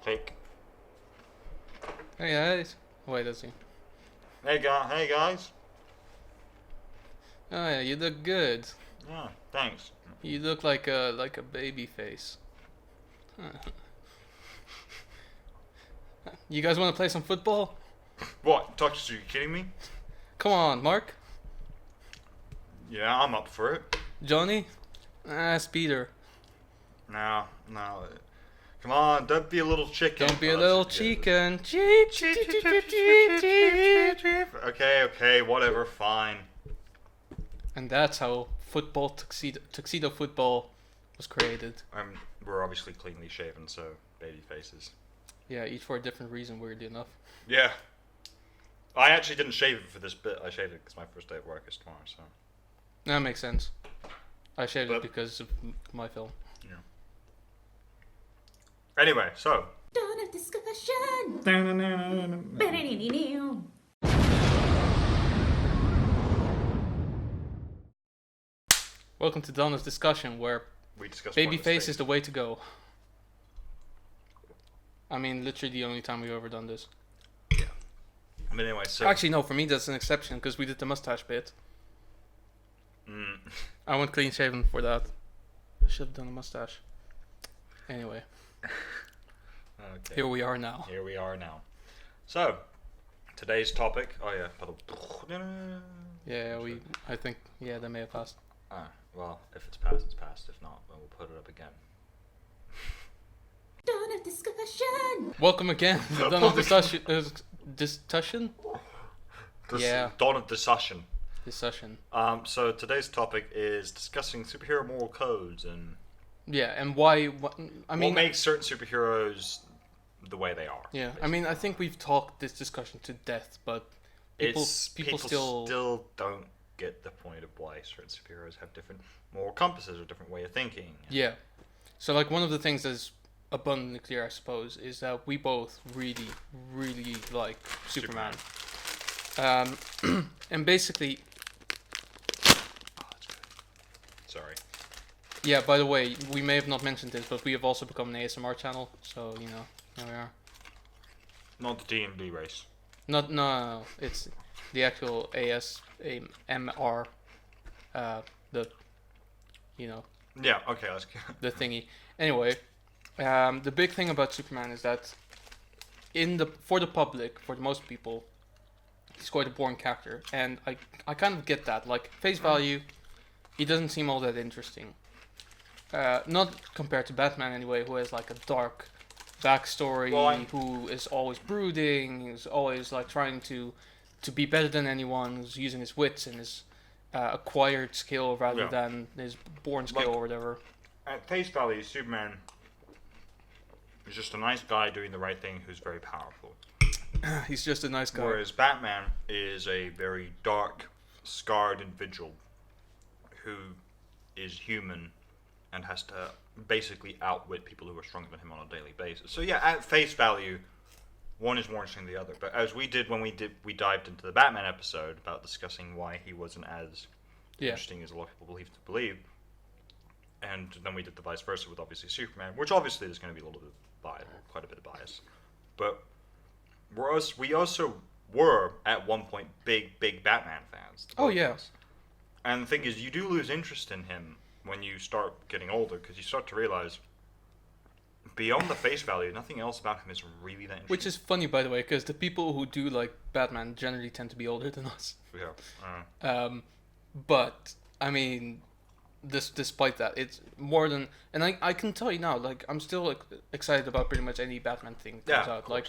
Take. Hey guys. Wait, let's see. Hey guys. Oh yeah, you look good. Yeah, thanks. You look like a baby face. You guys want to play some football? What? Touches? Are you kidding me? Come on, Mark. Yeah, I'm up for it. Johnny. It's Peter. No. Come on, don't be a little chicken. Don't be a Oh, little that's it, chicken. Cheep, cheep, cheep, cheep, cheep, cheep, cheep. Okay, whatever, fine. And that's how tuxedo football was created. We're obviously cleanly shaven, so baby faces. Yeah, each for a different reason, weirdly enough. Yeah. I actually didn't shave it for this bit. I shaved it because my first day of work is tomorrow, so. That makes sense. I shaved it But- because of my film. Yeah. Anyway, so. Dawn of discussion. Welcome to Donna's discussion, where We discussed Babyface is the way to go. I mean, literally the only time we've ever done this. Yeah. But anyway, so. Actually, no, for me that's an exception because we did the mustache bit. I went clean shaven for that. I should have done a mustache. Anyway, Okay. here we are now. Here we are now. So, today's topic. Oh yeah. Yeah, I think, that may have passed. Well, if it's passed, it's passed. If not, then we'll put it up again. Dawn of discussion. Welcome again to Donna's discussion. Yeah. Dawn of Distussion. Discussion. So today's topic is discussing superhero moral codes and Yeah, and why? What makes certain superheroes the way they are. Yeah, basically. I mean, I think we've talked this discussion to death, but people still don't get the point of why certain superheroes have different moral compasses or different way of thinking. Yeah. So, like, one of the things that's abundantly clear, I suppose, is that we both really, really like Superman. And basically, Oh, that's good. Sorry. yeah, by the way, we may have not mentioned this, but we have also become an ASMR channel, so, here we are. Not the D&D race. No, it's the actual ASMR, Yeah. Okay. Let's. the thingy. Anyway, the big thing about Superman is that for the public, for most people, he's quite a boring character, and I kind of get that. Like, face value, he doesn't seem all that interesting. Not compared to Batman anyway, who has like a dark backstory, who is always brooding, who's always like trying to be better than anyone, who's using his wits and his acquired skill rather than his born skill or whatever. At face value, Superman is just a nice guy doing the right thing who's very powerful. He's just a nice guy. Whereas Batman is a very dark, scarred individual who is human and has to basically outwit people who are stronger than him on a daily basis. So yeah, at face value, one is more interesting than the other. But as we did when we dived into the Batman episode about discussing why he wasn't as interesting as a lot of people believe, and then we did the vice versa with obviously Superman, which obviously there's going to be a little bit of bias, quite a bit of bias, but we also were at one point big Batman fans. Oh yeah. And the thing is, you do lose interest in him when you start getting older, because you start to realize, beyond the face value, nothing else about him is really that interesting. Which is funny, by the way, because the people who do like Batman generally tend to be older than us. Yeah. But I mean, despite that, it's more than, and I can tell you now, like, I'm still like, excited about pretty much any Batman thing that comes out. Like,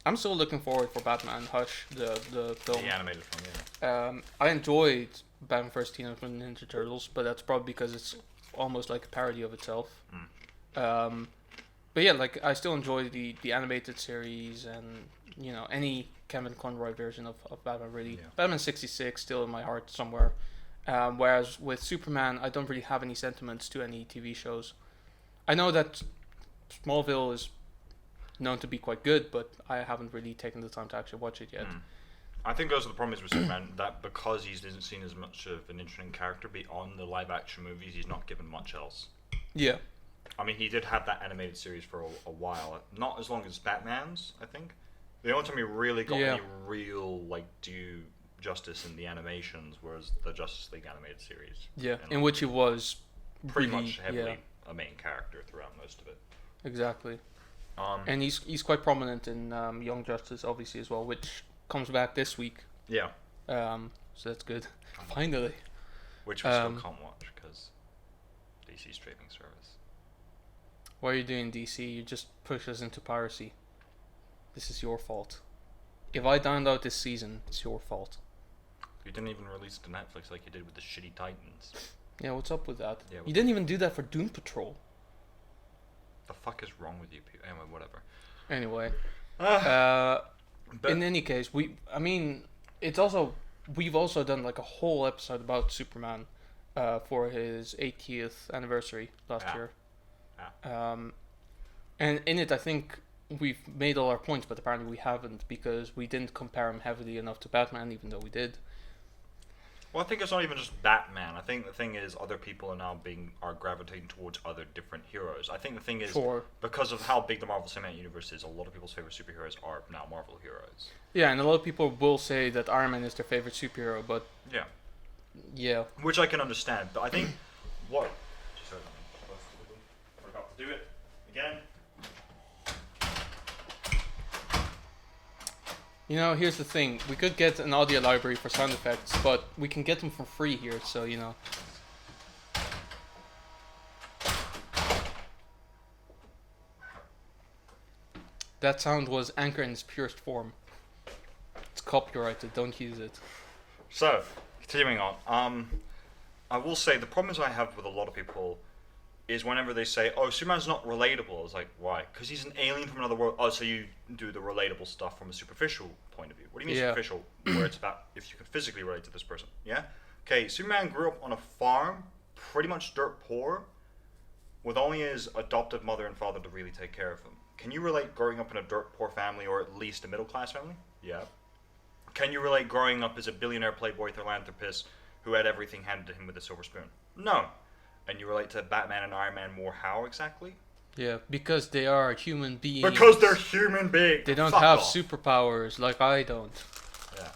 I'm still looking forward for Batman Hush, the film. The animated film, yeah. I enjoyed Batman vs. Teenage Mutant Ninja Turtles, but that's probably because it's almost like a parody of itself. But yeah, like, I still enjoy the animated series and, any Kevin Conroy version of Batman, really. Yeah. Batman 66 still in my heart somewhere. Whereas with Superman, I don't really have any sentiments to any TV shows. I know that Smallville is known to be quite good, but I haven't really taken the time to actually watch it yet. I think those are the problems with Superman, that because he isn't seen as much of an interesting character beyond the live action movies, he's not given much else. Yeah. I mean, he did have that animated series for a while. Not as long as Batman's, I think. The only time he really got any real due justice in the animations was the Justice League animated series. Yeah, and, in which he was pretty really, much heavily a main character throughout most of it. Exactly. And he's quite prominent in Young Justice, obviously, as well, which comes back this week. Yeah. So that's good. Finally. Which we still can't watch because DC streaming service. What are you doing, DC? You just push us into piracy. This is your fault. If I download this season, it's your fault. You didn't even release it to Netflix like you did with the shitty Titans. Yeah, what's up with that? Yeah, you didn't even do that for Doom Patrol. The fuck is wrong with you people? Anyway, whatever. Anyway. But in any case, we've also done like a whole episode about Superman for his 80th anniversary last year. Yeah. And in it, I think we've made all our points, but apparently we haven't because we didn't compare him heavily enough to Batman, even though we did. Well, I think it's not even just Batman. I think the thing is other people are gravitating towards other different heroes. I think the thing is because of how big the Marvel Cinematic Universe is, a lot of people's favorite superheroes are now Marvel heroes. Yeah, and a lot of people will say that Iron Man is their favorite superhero, but yeah, which I can understand. But I think what forgot to do it again. You know, here's the thing. We could get an audio library for sound effects, but we can get them for free here, so, you know. That sound was Anchor in its purest form. It's copyrighted, don't use it. So, continuing on. I will say the problems I have with a lot of people is whenever they say, "Oh, Superman's not relatable." It's like, why? Because he's an alien from another world. Oh, so you do the relatable stuff from a superficial point of view. What do you mean superficial? Where it's about if you can physically relate to this person. Yeah? Okay, Superman grew up on a farm, pretty much dirt poor, with only his adoptive mother and father to really take care of him. Can you relate growing up in a dirt poor family or at least a middle class family? Yeah. Can you relate growing up as a billionaire playboy philanthropist who had everything handed to him with a silver spoon? No. And you relate to Batman and Iron Man more how exactly? Yeah, because they are human beings. Because they're human beings. They don't have superpowers like I don't. Yeah.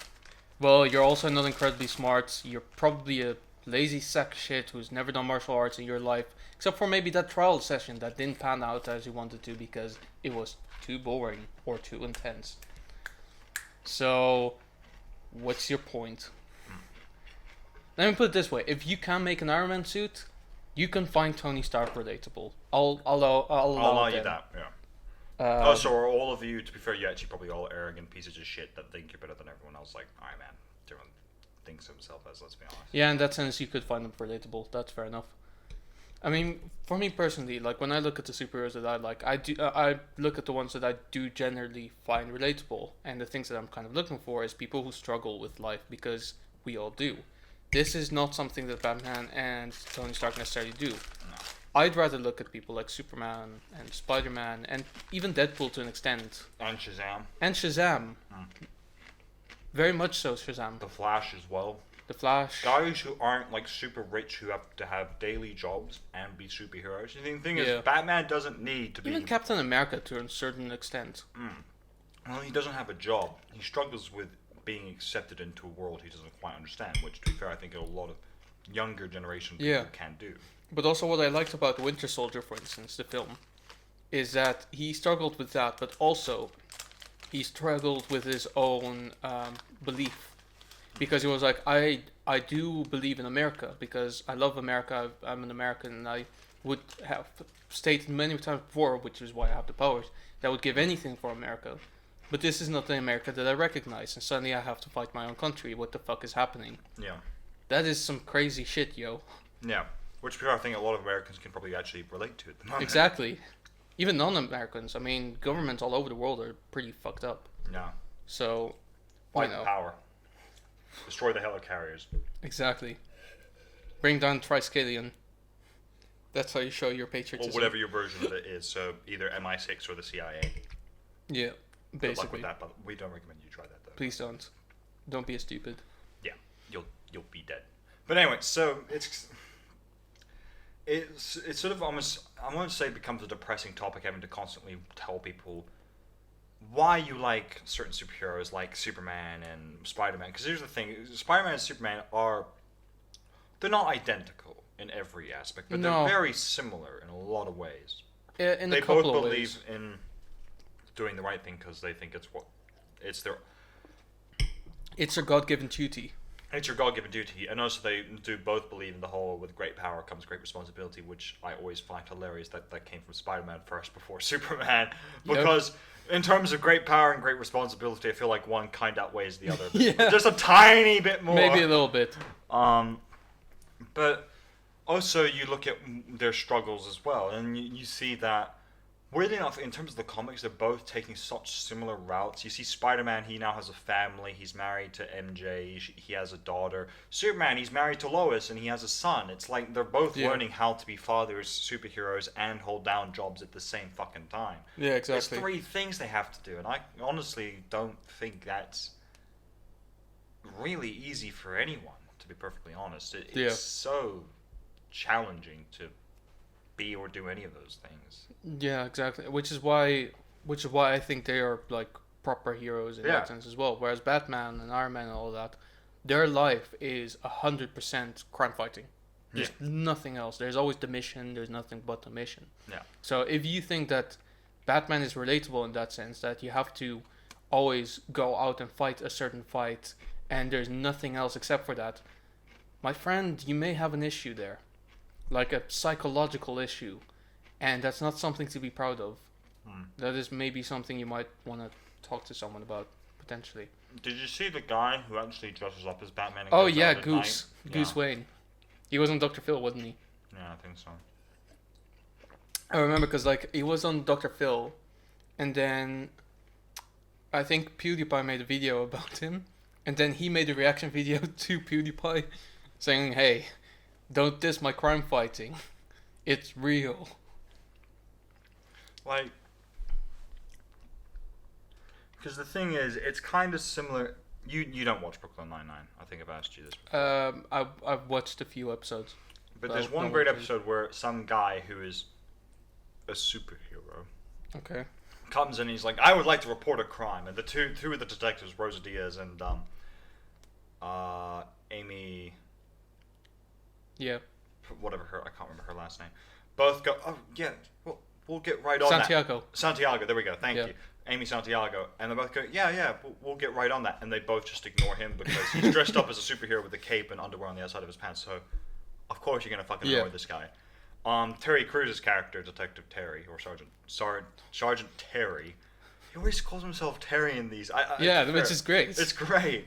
Well, you're also not incredibly smart. You're probably a lazy sack of shit who's never done martial arts in your life. Except for maybe that trial session that didn't pan out as you wanted to because it was too boring or too intense. So, what's your point? Let me put it this way. If you can make an Iron Man suit, you can find Tony Stark relatable. I'll allow you that, yeah. So are all of you, to be fair, you're actually probably all arrogant pieces of shit that think you're better than everyone else, like Iron Man. Everyone thinks of himself as, let's be honest. Yeah, in that sense, you could find them relatable. That's fair enough. I mean, for me personally, like, when I look at the superheroes that I like, I look at the ones that I do generally find relatable. And the things that I'm kind of looking for is people who struggle with life, because we all do. This is not something that Batman and Tony Stark necessarily do. No. I'd rather look at people like Superman and Spider-Man and even Deadpool to an extent. And Shazam. And Shazam. Very much so, Shazam. The Flash as well. The Flash. Guys who aren't like super rich who have to have daily jobs and be superheroes. The thing is, Batman doesn't need to be... Even Captain America to a certain extent. Well, he doesn't have a job. He struggles with being accepted into a world he doesn't quite understand, which, to be fair, I think a lot of younger generation people can do. But also what I liked about Winter Soldier, for instance, the film, is that he struggled with that, but also he struggled with his own belief. Because he was like, I do believe in America, because I love America, I'm an American, and I would have stated many times before, which is why I have the powers, that I would give anything for America. But this is not the America that I recognize, and suddenly I have to fight my own country. What the fuck is happening? Yeah. That is some crazy shit, yo. Yeah. Which I think a lot of Americans can probably actually relate to at the moment. Exactly. Even non-Americans. I mean, governments all over the world are pretty fucked up. Yeah. So, fight power. Destroy the helicarriers. Exactly. Bring down Triskelion. That's how you show your patriotism. Or whatever your version of it is. So either MI6 or the CIA. Yeah. Basically. Good luck with that, but we don't recommend you try that though. Please don't. Don't be a stupid. Yeah, you'll be dead. But anyway, so it's sort of almost, I won't say it becomes a depressing topic having to constantly tell people why you like certain superheroes like Superman and Spider-Man. Because here's the thing, Spider-Man and Superman they're not identical in every aspect, but No. they're very similar in a lot of ways. In They a couple both of believe ways. in doing the right thing because they think it's their It's a God-given duty. it's your God-given duty, and also they do both believe in the whole with great power comes great responsibility, which I always find hilarious that came from Spider-Man first before Superman, because in terms of great power and great responsibility, I feel like one kind of outweighs the other. Yeah. Just a tiny bit more. Maybe a little bit. But also you look at their struggles as well, and you see that, weirdly enough, in terms of the comics, they're both taking such similar routes. You see Spider-Man, he now has a family, he's married to MJ, he has a daughter. Superman, he's married to Lois, and he has a son. It's like they're both learning how to be fathers, superheroes, and hold down jobs at the same fucking time. Yeah, exactly. It's 3 things they have to do, and I honestly don't think that's really easy for anyone, to be perfectly honest. It's so challenging to be or do any of those things. Yeah, exactly. Which is why I think they are like proper heroes in that sense as well. Whereas Batman and Iron Man and all that, their life is 100% crime fighting. There's nothing else. There's always the mission. There's nothing but the mission. Yeah. So if you think that Batman is relatable in that sense, that you have to always go out and fight a certain fight, and there's nothing else except for that, my friend, you may have an issue there, like a psychological issue, and that's not something to be proud of. That is maybe something you might want to talk to someone about potentially. Did you see the guy who actually dresses up as Batman? And Oh goes yeah, out at Goose night? Wayne. He was on Dr. Phil, wasn't he? Yeah, I think so. I remember because like he was on Dr. Phil, and then I think PewDiePie made a video about him, and then he made a reaction video to PewDiePie, saying, "Hey, don't diss my crime fighting. It's real." Like, because the thing is, it's kind of similar. You don't watch Brooklyn Nine-Nine. I think I've asked you this before. I've watched a few episodes. But so there's one don't great watch it. episode where some guy who is a superhero Okay. comes in and he's like, I would like to report a crime. And the two of the detectives, Rosa Diaz and Amy, Yeah. whatever her, I can't remember her last name, both go, oh yeah, we'll get right on Santiago. that. Santiago, there we go, thank Yeah. you. Amy Santiago. And they both go, yeah, we'll get right on that. And they both just ignore him because he's dressed up as a superhero with a cape and underwear on the outside of his pants. So, of course you're going to fucking ignore this guy. Terry Cruz's character, Detective Terry, or Sergeant Terry, he always calls himself Terry in these. Which is great. It's great.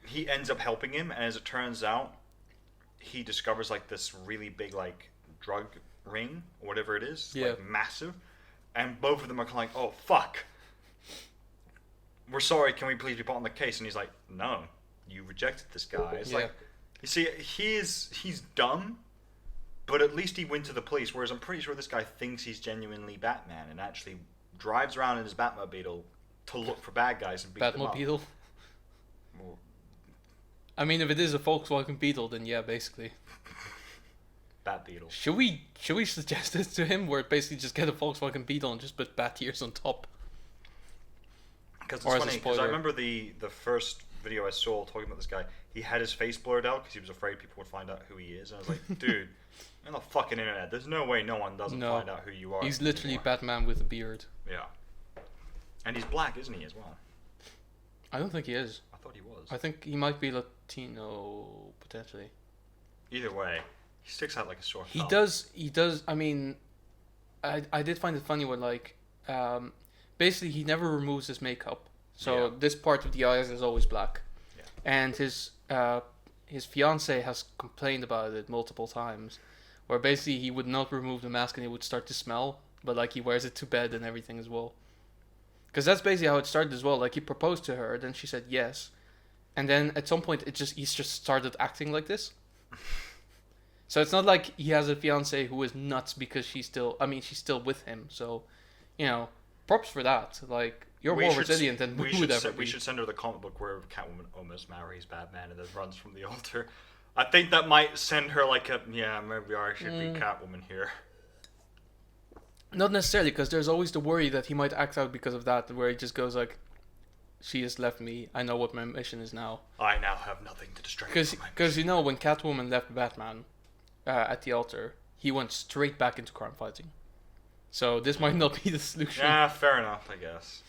He ends up helping him, and as it turns out, he discovers like this really big like drug ring or whatever it is, like massive, and both of them are kind of like, oh fuck, we're sorry, can we please be put on the case? And he's like, no, you rejected this guy. It's like, you see, he's dumb, but at least he went to the police, whereas I'm pretty sure this guy thinks he's genuinely Batman and actually drives around in his Batmobile to look for bad guys and beat them up. Batmobile. Well, I mean, if it is a Volkswagen Beetle, then yeah, basically. Bat Beetle. Should we suggest this to him, where basically just get a Volkswagen Beetle and just put bat ears on top? Because it's Or as a funny, because I spoiler. remember the first video I saw talking about this guy, he had his face blurred out because he was afraid people would find out who he is. And I was like, dude, on the fucking internet, there's no way no one doesn't find out who you are. He's literally anymore. Batman with a beard. Yeah. And he's black, isn't he, as well? I don't think he is. I thought he was. I think he might be Latino, potentially. Either way, he sticks out like a sore He thumb. does, I mean, I did find it funny when, like, basically he never removes his makeup. So this part of the eyes is always black. Yeah. And his fiance has complained about it multiple times, where basically he would not remove the mask and it would start to smell, but like he wears it to bed and everything as well. Because that's basically how it started as well. Like he proposed to her, then she said yes, and then at some point he's just started acting like this. So it's not like he has a fiance who is nuts because she's still with him. So, you know, props for that. Like you're more resilient than we would ever be. We should send her the comic book where Catwoman almost marries Batman and then runs from the altar. I think that might send her like a maybe I should be Catwoman here. Not necessarily, because there's always the worry that he might act out because of that, where he just goes like, "She has left me. I know what my mission is now." I now have nothing to distract me from my Because you know, when Catwoman left Batman at the altar, he went straight back into crime fighting. So this might not be the solution. Yeah, fair enough, I guess.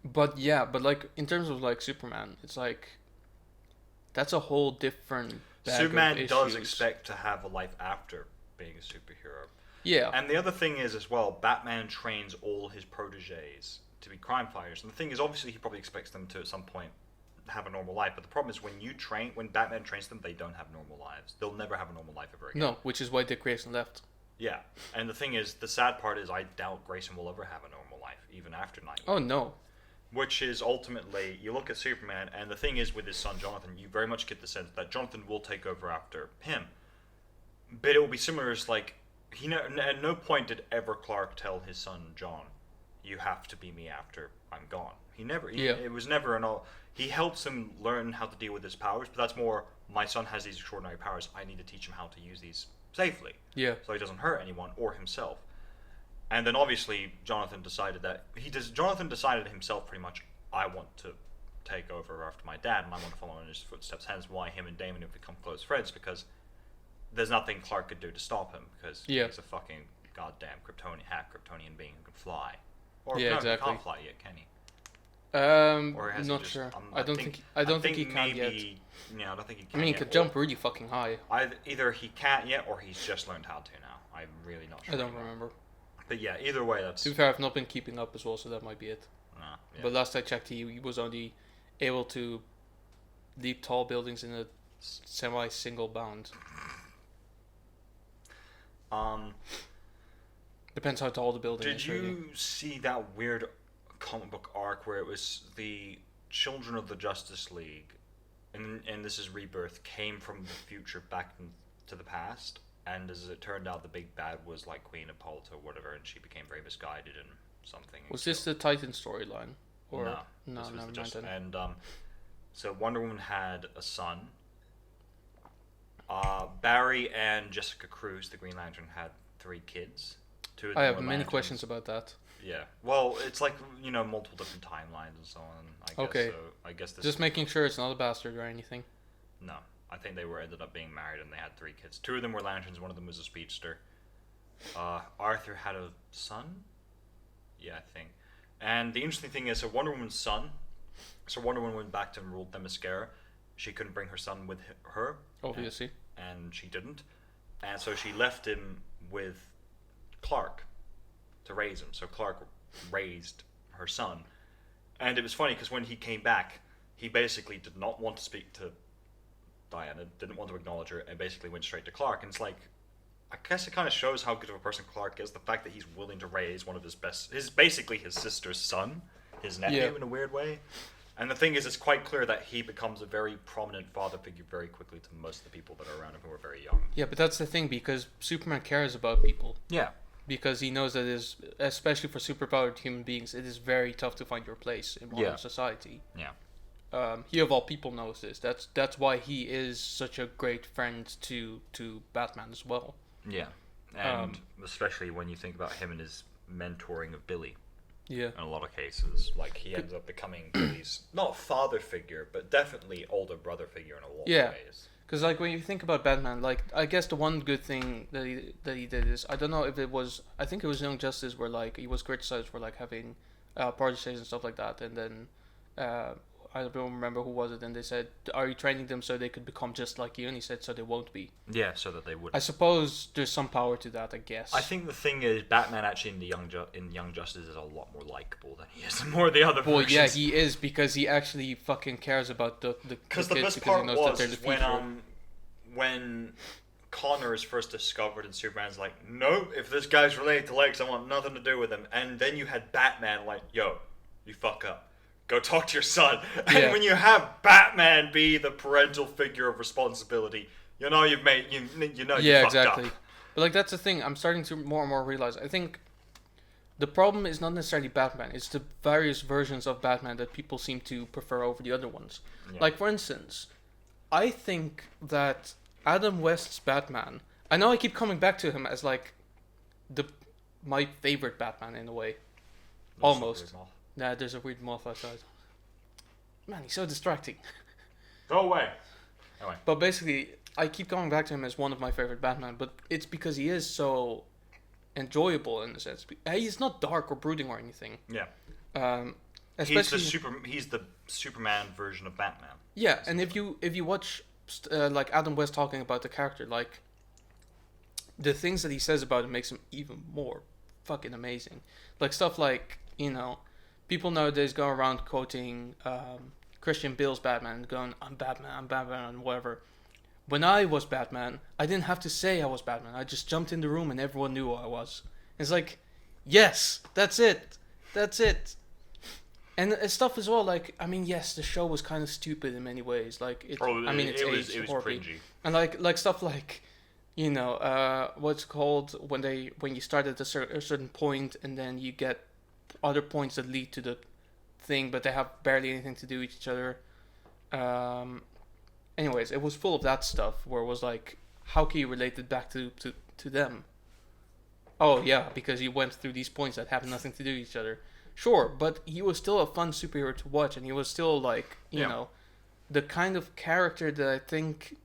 But like in terms of like Superman, it's like that's a whole different bag Superman of does issues. expect to have a life after being a superhero. Yeah. And the other thing is as well, Batman trains all his proteges to be crime fighters. And the thing is, obviously, he probably expects them to at some point have a normal life. But the problem is, when Batman trains them, they don't have normal lives. They'll never have a normal life ever again. No, which is why Dick Grayson left. Yeah. And the thing is, the sad part is, I doubt Grayson will ever have a normal life, even after Nightwing. Oh no. Which is ultimately, you look at Superman, and the thing is with his son Jonathan, you very much get the sense that Jonathan will take over after him. But it will be similar as like, at no point did ever Clark tell his son John, "You have to be me after I'm gone." It was never an all. He helps him learn how to deal with his powers, but that's more, my son has these extraordinary powers, I need to teach him how to use these safely. Yeah. So he doesn't hurt anyone or himself. And then obviously Jonathan decided himself pretty much, I want to take over after my dad and I want to follow in his footsteps. Hence why him and Damon have become close friends, because there's nothing Clark could do to stop him, because he's a fucking goddamn Kryptonian being who can fly. Or no, exactly. he can't fly yet, can he? Or has he not just, sure. I don't think he can yet. Yeah, I don't think he can. I mean, he yet. could jump really fucking high. Either he can't yet, or he's just learned how to now. I'm really not sure. I don't anymore. remember. But yeah, either way, that's. To be fair, I've not been keeping up as well, so that might be it. Yeah. But last I checked, he was only able to leap tall buildings in a semi-single bound. Depends how tall the building is. Did you see that weird comic book arc where it was the children of the Justice League, and this is Rebirth, came from the future back to the past, and as it turned out, the big bad was like Queen Hippolyta or whatever, and she became very misguided and something. Was this the Titan storyline? Or no, no, this was never mind then. And so Wonder Woman had a son. Barry and Jessica Cruz, the Green Lantern, had 3 kids. 2 of them I have were many lanterns. questions about that. Yeah. Well, it's like, multiple different timelines and so on. I guess. Okay. So I guess this. Just making sure it's not a bastard or anything. No, I think they ended up being married and they had 3 kids. 2 of them were lanterns. One of them was a speedster. Arthur had a son. Yeah, I think. And the interesting thing is, so Wonder Woman's son. So Wonder Woman went back to and ruled Themyscira. She couldn't bring her son with her. Obviously. And she didn't. And so she left him with Clark to raise him. So Clark raised her son. And it was funny because when he came back, he basically did not want to speak to Diana, didn't want to acknowledge her, and basically went straight to Clark. And it's like, I guess it kind of shows how good of a person Clark is, the fact that he's willing to raise one of basically his sister's son, his nephew in a weird way. And the thing is, it's quite clear that he becomes a very prominent father figure very quickly to most of the people that are around him who are very young. Yeah, but that's the thing, because Superman cares about people. Yeah. Because he knows that it is, especially for superpowered human beings, it is very tough to find your place in modern society. Yeah. He of all people knows this. That's why he is such a great friend to Batman as well. Yeah. And especially when you think about him and his mentoring of Billy. Yeah. In a lot of cases, like he ends up becoming Billy's not father figure, but definitely older brother figure in a lot of ways. Because like when you think about Batman, like I guess the one good thing that he did is, I don't know if it was, I think it was Young Justice, where like he was criticized for like having proteges and stuff like that, and then I don't remember who was it, and they said, "Are you training them so they could become just like you?" And he said, "So they won't be." Yeah, so that they wouldn't. I suppose there's some power to that, I guess. I think the thing is, Batman actually in Young Justice is a lot more likable than he is in more of the other versions. Well, yeah, he is, because he actually fucking cares about the Because kids, the best because part he knows that they're was the future. when Connor is first discovered and Superman's like, "No, if this guy's related to Lex, I want nothing to do with him." And then you had Batman like, "Yo, you fuck up. Go talk to your son." And when you have Batman be the parental figure of responsibility, you know you've made you fucked up. But like that's the thing, I'm starting to more and more realize. I think the problem is not necessarily Batman; it's the various versions of Batman that people seem to prefer over the other ones. Yeah. Like for instance, I think that Adam West's Batman. I know I keep coming back to him as like my favorite Batman in a way. Almost. Nah, there's a weird moth outside. Man, he's so distracting. Go away. Anyway. But basically, I keep coming back to him as one of my favorite Batman, but it's because he is so enjoyable in a sense. He's not dark or brooding or anything. Yeah. Especially, he's the Superman version of Batman. Yeah, and if you watch like Adam West talking about the character, like the things that he says about it makes him even more fucking amazing. Like stuff like, you know, people nowadays go around quoting Christian Bale's Batman, going, I'm Batman, and whatever. When I was Batman, I didn't have to say I was Batman. I just jumped in the room and everyone knew who I was. It's like, yes, that's it. And stuff as well, like, I mean, yes, the show was kind of stupid in many ways. Like, it was cringy. And like stuff like, you know, what's called when you start at a certain point and then you get other points that lead to the thing, but they have barely anything to do with each other. Anyways, it was full of that stuff where it was like, how can you relate it back to them? Oh yeah, because you went through these points that have nothing to do with each other. Sure, but he was still a fun superhero to watch, and he was still like, you know, the kind of character that I think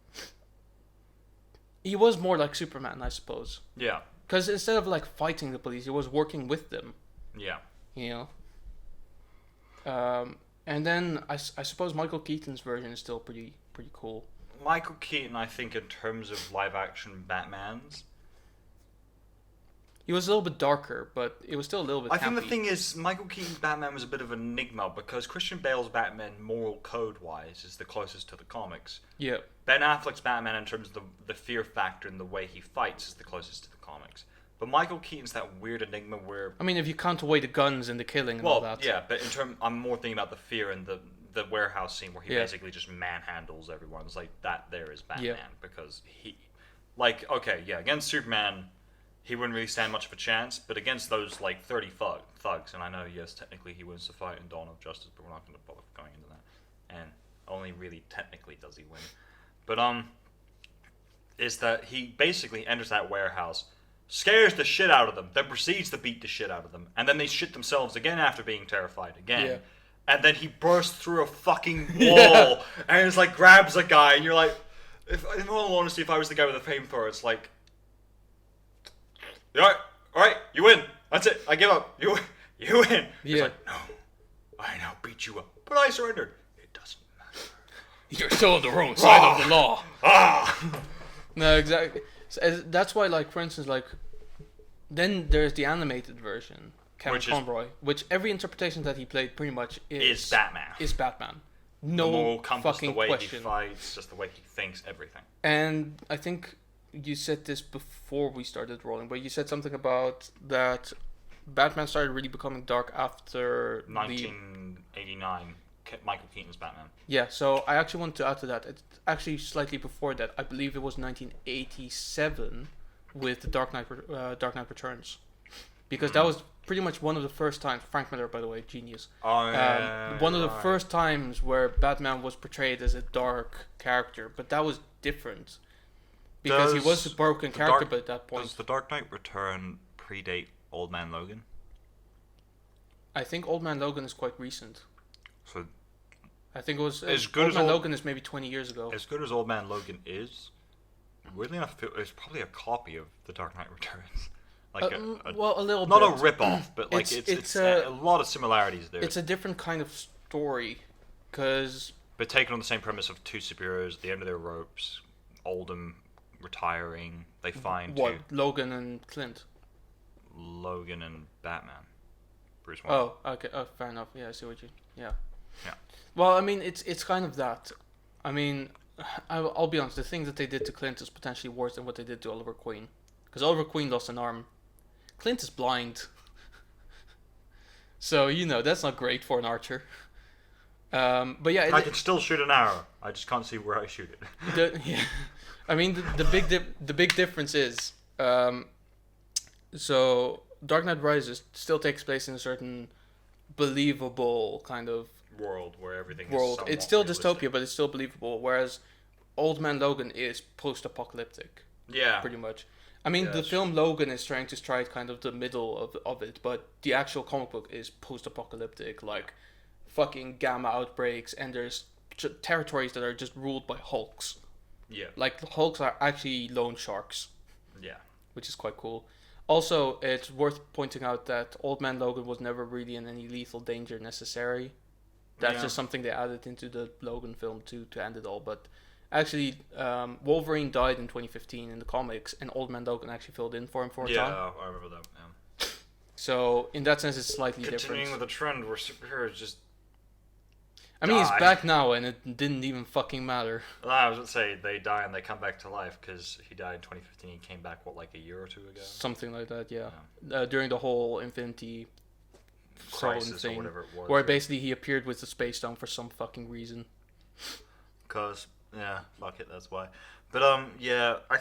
he was more like Superman, I suppose. Yeah. Because instead of like fighting the police, he was working with them. Yeah. You know. And then I suppose Michael Keaton's version is still pretty cool. Michael Keaton, I think, in terms of live action Batmans, he was a little bit darker, but it was still a little bit. I think the thing is, Michael Keaton's Batman was a bit of an enigma because Christian Bale's Batman, moral code-wise, is the closest to the comics. Yeah. Ben Affleck's Batman, in terms of the fear factor and the way he fights, is the closest to the comics. But Michael Keaton's that weird enigma where... I mean, if you count away the guns and the killing and all that. Yeah, but I'm more thinking about the fear and the warehouse scene where he basically just manhandles everyone. It's like, that there is Batman. Yeah. Because he... Like, okay, yeah, against Superman, he wouldn't really stand much of a chance, but against those, like, 30 thugs, and I know, yes, technically he wins the fight in Dawn of Justice, but we're not going to bother going into that. And only really technically does he win. But, is that he basically enters that warehouse, scares the shit out of them, then proceeds to beat the shit out of them, and then they shit themselves again after being terrified again. Yeah. And then he bursts through a fucking wall, and it's like, grabs a guy, and you're like, in all honesty, if I was the guy with the flamethrower, it's like, alright, you win. That's it, I give up. You win. Yeah. It's like, no, I now beat you up, but I surrendered. It doesn't matter. You're still on the wrong side of the law. No, exactly. So, that's why, like, for instance, like, then there's the animated version, Kevin Conroy, which every interpretation that he played pretty much is Batman. No fucking the way question. He fights, just the way he thinks, everything. And I think you said this before we started rolling, but you said something about that Batman started really becoming dark after 1989. Michael Keaton's Batman. Yeah, so I actually want to add to that. It's actually slightly before that. I believe it was 1987 with the Dark Knight Returns, because that was pretty much one of the first times. Frank Miller, by the way, genius. One of the first times where Batman was portrayed as a dark character, but that was different because he was a broken character. But at that point, does the Dark Knight Return predate Old Man Logan? I think Old Man Logan is quite recent. So, I think it was Old Man Logan is maybe 20 years ago. As good as Old Man Logan is, weirdly enough, it's probably a copy of The Dark Knight Returns. Like a little not bit. Not a rip-off, but like it's a lot of similarities there. It's a different kind of story, because... But taken on the same premise of two superheroes at the end of their ropes, Oldham retiring, they find Logan and Clint? Logan and Batman. Bruce Wayne. Oh, okay. Oh, fair enough. Yeah, I see what you... Yeah. Well, I mean, it's kind of that. I mean, I'll be honest. The thing that they did to Clint is potentially worse than what they did to Oliver Queen, because Oliver Queen lost an arm. Clint is blind, so that's not great for an archer. But yeah, I can still shoot an arrow. I just can't see where I shoot it. I mean, the big difference is, so Dark Knight Rises still takes place in a certain believable kind of world where everything is somewhat it's still realistic. dystopia, but it's still believable, whereas Old Man Logan is post-apocalyptic, Yeah. pretty much. I mean, Yeah, the that's film Logan is trying to strike kind of the middle of it, but the actual comic book is post-apocalyptic, like fucking gamma outbreaks, and there's territories that are just ruled by Hulks. Yeah. Like, the Hulks are actually loan sharks, Yeah. which is quite cool. Also, it's worth pointing out that Old Man Logan was never really in any lethal danger necessary. That's Yeah. just something they added into the Logan film to end it all. But actually, Wolverine died in 2015 in the comics, and Old Man Logan actually filled in for him for a Yeah, time. I remember that. Yeah. So in that sense, it's slightly Continuing different. with the trend where superheroes just. I mean, he's die. back now, and it didn't even fucking matter. I was gonna say they die and they come back to life because he died in 2015. He came back like a year or two ago. Something like that, yeah. During the whole Infinity Crisis thing, or whatever it was. where basically he appeared with the Space Stone for some fucking reason. Cause fuck it, that's why. But yeah, I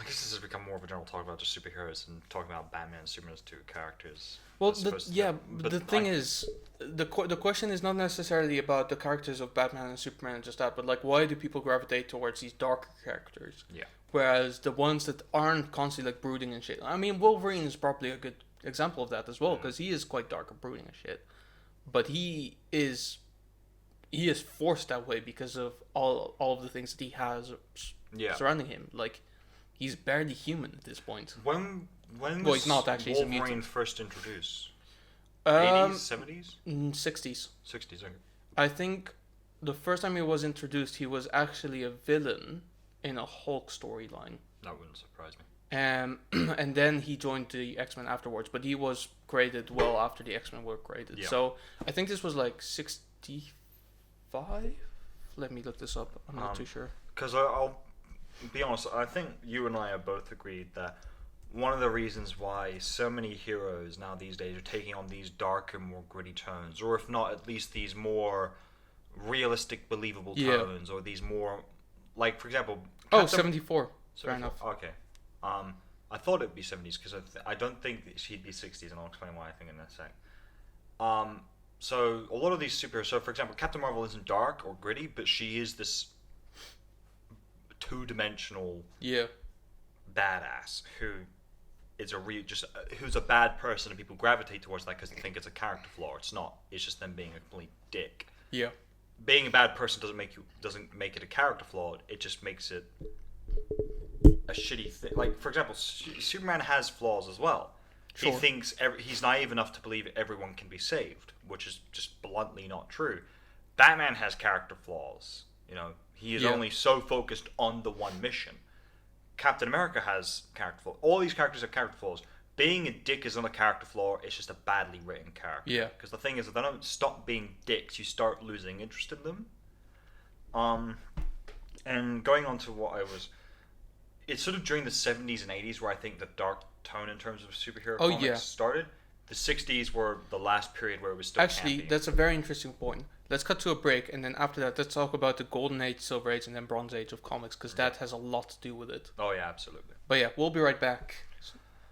guess this has become more of a general talk about just superheroes and talking about Batman and Superman as two characters. Well, as opposed to but the thing is, the question is not necessarily about the characters of Batman and Superman and just that, but like, why do people gravitate towards these darker characters? Yeah. Whereas the ones that aren't constantly like brooding and shit. I mean, Wolverine is probably a good example of that as well, because he is quite dark and brooding and shit. But he is forced that way because of all of the things that he has surrounding him. Like, he's barely human at this point. When Well, was he's not actually, he's a Wolverine mutant. first introduced? 80s, 70s? 60s. 60s, okay. I think the first time he was introduced, he was actually a villain in a Hulk storyline. That wouldn't surprise me. And then he joined the X-Men afterwards, but he was created well after the X-Men were created. Yeah. So I think this was like 65? Let me look this up. I'm not too sure. Because I'll be honest, I think you and I are both agreed that one of the reasons why so many heroes now these days are taking on these darker, more gritty tones, or if not, at least these more realistic, believable tones, or these more, like, for example... Oh, 74. Fair 74. enough. Okay. I thought it'd be 70s, because I don't think that she'd be 60s, and I'll explain why I think in a sec. So, a lot of these superheroes... So, for example, Captain Marvel isn't dark or gritty, but she is this two-dimensional badass who is who's a bad person, and people gravitate towards that because they think it's a character flaw. It's not. It's just them being a complete dick. Yeah. Being a bad person doesn't make it a character flaw. It just makes it a shitty thing. Like, for example, Superman has flaws as well. Sure. He thinks he's naive enough to believe everyone can be saved, which is just bluntly not true. Batman has character flaws. You know, he is only so focused on the one mission. Captain America has character flaws. All these characters have character flaws. Being a dick is not a character flaw. It's just a badly written character. Yeah. Because the thing is, if they don't stop being dicks, you start losing interest in them. And going on to what it's sort of during the 70s and 80s where I think the dark tone in terms of superhero comics started. The 60s were the last period where it was still Actually, campy. that's a very interesting point. Let's cut to a break, and then after that, let's talk about the Golden Age, Silver Age, and then Bronze Age of comics, because that has a lot to do with it. Oh, yeah, absolutely. But yeah, we'll be right back.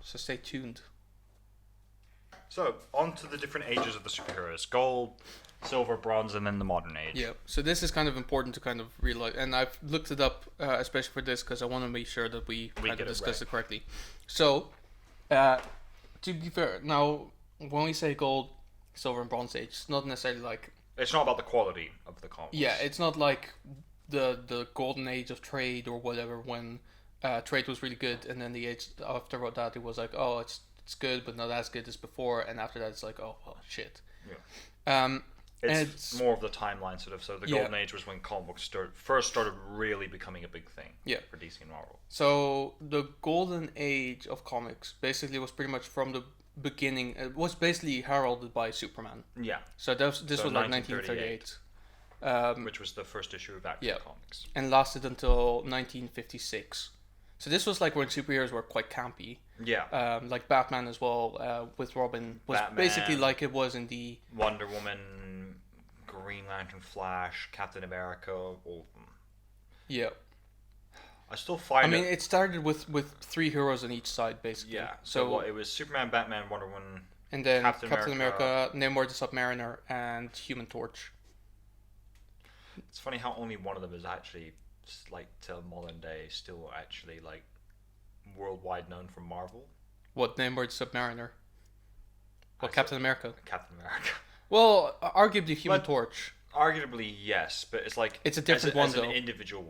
So stay tuned. So, on to the different ages of the superheroes. Gold, silver, bronze, and then the modern age. Yeah, so this is kind of important to kind of realize, and I've looked it up, especially for this, because I want to make sure that we kind of discuss it correctly. So, to be fair, now, when we say gold, silver, and bronze age, it's not necessarily like... It's not about the quality of the comics. Yeah, it's not like the golden age of trade or whatever, when trade was really good, and then the age after that, it was like, oh, it's good, but not as good as before, and after that, it's like, oh, well, shit. Yeah. It's more of the timeline, sort of. So the golden age was when comic books first started really becoming a big thing for DC and Marvel. So the golden age of comics basically was pretty much from the beginning. It was basically heralded by Superman. Yeah. So this was like 1938. Which was the first issue of Action Comics. And lasted until 1956. So this was like when superheroes were quite campy. Yeah. Like Batman as well, with Robin, was basically like it was in the... Wonder Woman, Green Lantern, Flash, Captain America, all of them. Yeah. I still find it started with three heroes on each side, basically. Yeah. So it was Superman, Batman, Wonder Woman, and then Captain America, Namor the Submariner, and Human Torch. It's funny how only one of them is actually like to modern day still actually like worldwide known from Marvel. What, Namor the Submariner? What, I Captain America? Captain America. Well, arguably Human But- Torch. Arguably yes, but it's like It's a different one, as though. an individual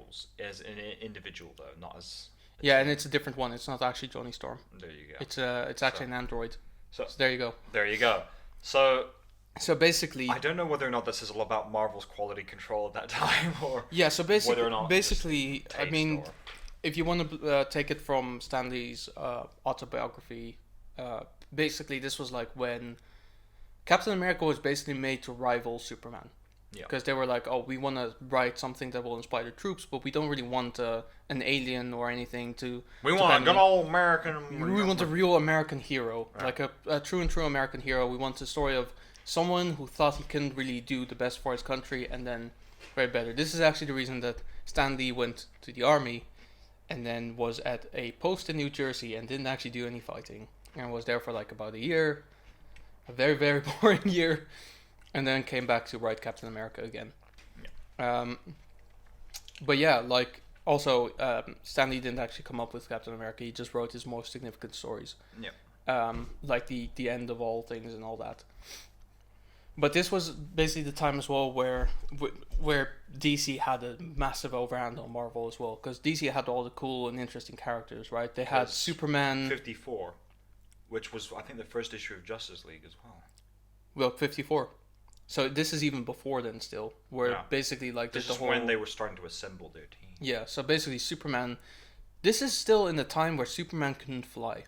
though, not as Yeah, and it's a different one. It's not actually Johnny Storm. there you go. It's actually an android. So So there you go. there you go. So So basically, I don't know whether or not this is all about Marvel's quality control at that time, or yeah. So basically, whether or not basically, I taste mean, or- if you want to take it from Stanley's autobiography, basically this was like when Captain America was basically made to rival Superman. Yeah. Because they were like, oh, we want to write something that will inspire the troops, but we don't really want an alien or anything to. we to want a kind good of- old American. We want a real American hero, Right. like a true and true American hero. We want a story of someone who thought he couldn't really do the best for his country and then very better. This is actually the reason that Stan Lee went to the army and then was at a post in New Jersey and didn't actually do any fighting and was there for like about a year, a very, very boring year, and then came back to write Captain America again. But yeah, like also Stan Lee didn't actually come up with Captain America. He just wrote his most significant stories. Yeah. Like the end of all things and all that. But this was basically the time as well where DC had a massive overhand on Marvel as well, because DC had all the cool and interesting characters, right? They had Yes. Superman, 54, which was I think the first issue of Justice League as well. well, 54. So this is even before then still, where Yeah. basically like This the is whole when they were starting to assemble their team. yeah. So basically Superman. This is still in the time where Superman couldn't fly.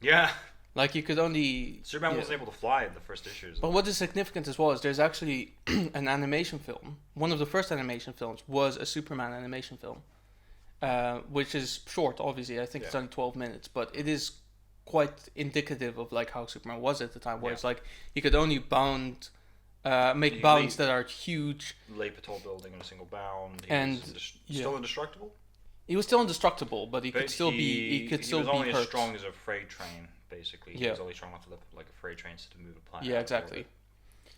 Yeah. Like you could only Superman yeah. wasn't able to fly in the first issues. But what is significant as well is there's actually an animation film. One of the first animation films was a Superman animation film, which is short. Obviously, I think it's Yeah. only 12 minutes, but it is quite indicative of like how Superman was at the time. Where Yeah. it's like he could only make You bounds leap. that are huge. Leap a tall building in a single bound. He And- was yeah. still indestructible. He was still indestructible, but he But could still be. He could still was be only hurt. as strong as a freight train, basically. He Yeah. was only strong enough to lift like a freight train to move a planet. Yeah, out of exactly. orbit.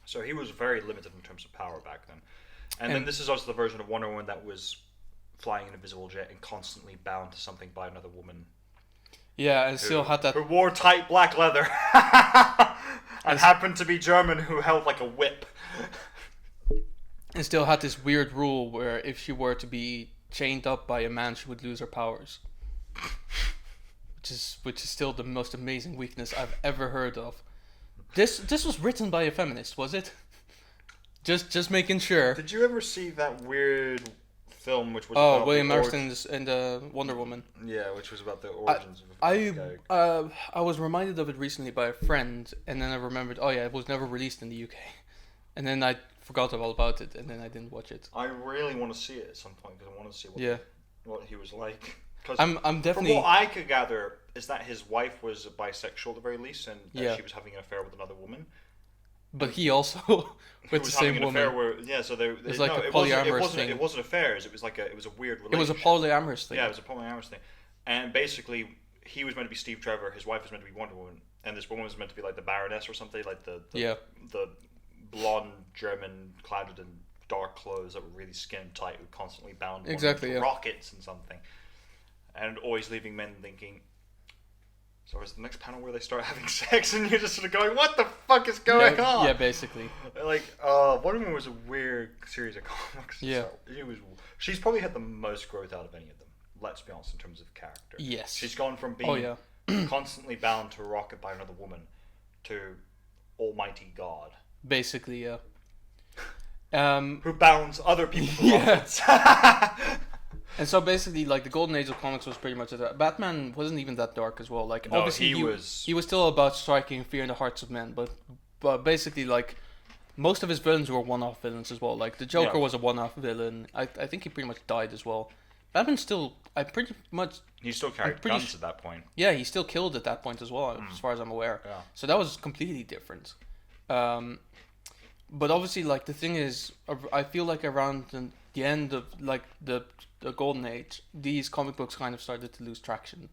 So he was very limited in terms of power back then. And then And- this is also the version of Wonder Woman that was flying an invisible jet and constantly bound to something by another woman. Yeah, and still had that. Who wore tight black leather. And happened to be German, who held like a whip. And still had this weird rule where if she were to be chained up by a man, she would lose her powers. Which is still the most amazing weakness I've ever heard of. This was written by a feminist, was it? Just making sure. Did you ever see that weird film which was Oh, about William the Marston in the Wonder Woman. Yeah, which was about the origins of the guy. I was reminded of it recently by a friend, and then I remembered. Oh yeah, it was never released in the UK, and then I forgot all about it, and then I didn't watch it. I really want to see it at some point because I want to see Yeah, what he was like. Because I'm from definitely. what I could gather is that his wife was bisexual at the very least, and that Yeah. she was having an affair with another woman. But he also Who with the was same having an affair woman. where, yeah, so there It's like a it polyamorous wasn't, thing. It wasn't affairs. It was like it was a weird It was a relationship. polyamorous thing. Yeah, it was a polyamorous thing, and basically he was meant to be Steve Trevor. His wife was meant to be Wonder Woman, and this woman was meant to be like the Baroness or something, like the Yeah. the blonde German clad in dark clothes that were really skin tight, who constantly bound women Exactly, to yeah. rockets and something, and always leaving men thinking. So is the next panel where they start having sex, and you're just sort of going, "What the fuck is going yeah, on?" yeah, basically. Like, Wonder Woman was a weird series of comics. Yeah. So it was. She's probably had the most growth out of any of them. Let's be honest, in terms of character. Yes. She's gone from being Oh yeah. constantly bound to a rocket by another woman to Almighty God, Basically, yeah. who bounds other people to Yeah. rockets. And so basically, like the golden age of comics was pretty much that. Batman wasn't even that dark as well. Like No, obviously he was- he was still about striking fear in the hearts of men, but basically like most of his villains were one-off villains as well. Like the Joker Yeah. was a one-off villain. I think he pretty much died as well. Batman still, I pretty much, He still carried pretty guns at that point. yeah, he still killed at that point as well, as far as I'm aware. Yeah. So that was completely different. But obviously, like the thing is, I feel like around the end of like the golden age, these comic books kind of started to lose traction.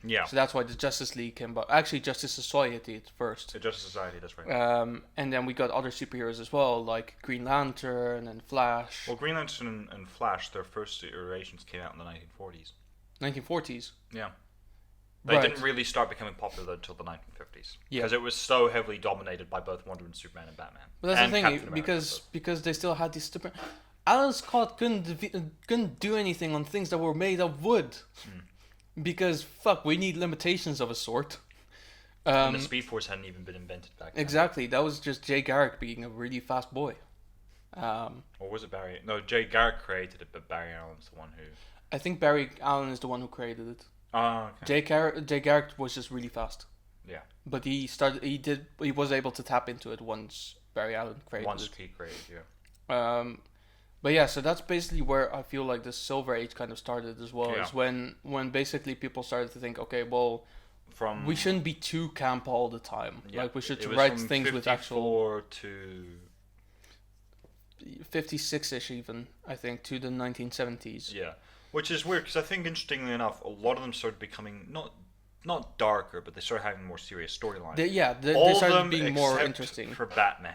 Yeah. So that's why the Justice League came about. Actually, Justice Society at first. The Justice Society, that's right. And then we got other superheroes as well, like Green Lantern and Flash. Well, Green Lantern and Flash, their first iterations came out in the 1940s. 1940s. Yeah. They Right. didn't really start becoming popular until the 1950s. Yeah. Because it was so heavily dominated by both Wonder Woman, Superman, and Batman. But that's and the thing, Captain America, because they still had these stupid. Alan Scott couldn't do anything on things that were made of wood, because fuck, we need limitations of a sort. and the Speed Force hadn't even been invented back then. Exactly, that was just Jay Garrick being a really fast boy. Or was it Barry? No, Jay Garrick created it, but Barry Allen's the one who... I think Barry Allen is the one who created it. Oh, okay. Jay Garrick was just really fast, Yeah. but he was able to tap into it once Barry Allen created Once it. he created, yeah. But yeah, so that's basically where I feel like the Silver Age kind of started as well. Yeah. Is when basically people started to think, okay, well, From... we shouldn't be too camp all the time. Yeah. Like we should It was write from things with actual 54 to... 56ish even, I think, to the 1970s. Yeah. Which is weird, because I think, interestingly enough, a lot of them started becoming not darker, but they started having more serious storylines. They All of started them being more except interesting. for Batman.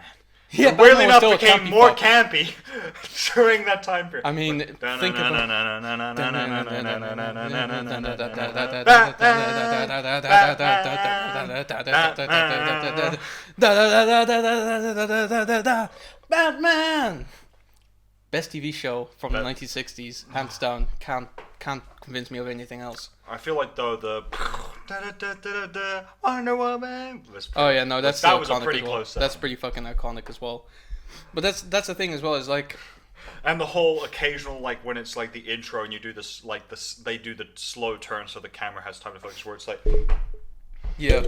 Yeah, Who weirdly Batman was enough still a became campy more fuck. campy during that time period. I mean, think about. Batman! Best TV show from the 1960s, hands down. Can't convince me of anything else. I feel like though the Wonder Woman. Oh yeah, no, that's that still was iconic a pretty as well. close. That's pretty fucking iconic as well. But that's the thing as well, is like, And the whole occasional, like when it's like the intro and you do this, like this, they do the slow turn so the camera has time to focus. Where it's like, yeah.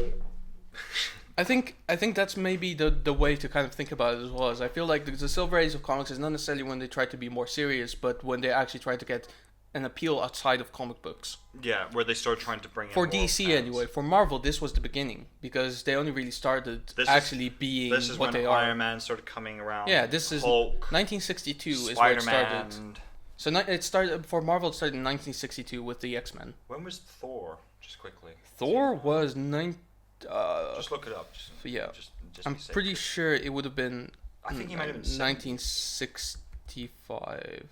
I think that's maybe the way to kind of think about it as well. As I feel like the Silver Age of comics is not necessarily when they try to be more serious, but when they actually try to get an appeal outside of comic books. yeah, where they start trying to bring in For more DC fans. anyway. For Marvel, this was the beginning, because they only really started This is- actually being This is what when they Iron are. Man started coming around. Yeah, this is Hulk, 1962 is where it started. Spider-Man. So it started for Marvel. It started in 1962 with the X-Men. When was Thor? Just quickly. Thor was Just look it up. Just, yeah. Just I'm be safe. pretty sure it would have been. I think he might have been 1965. I think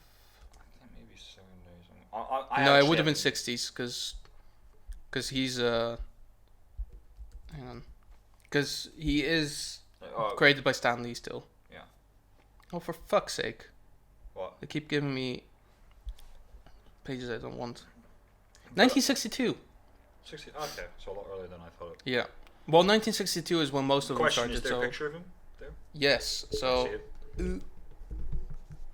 maybe 7 days. I No, it actually would have been haven't- 60s, because he's hang on, because he is created by Stan Lee still. Yeah. Oh, for fuck's sake! What? They keep giving me pages I don't want. 1962. 60. Okay, so a lot earlier than I thought. Yeah. Well, 1962 is when most of them Question: started. Is there So a picture of him there? yes, Can I so see it?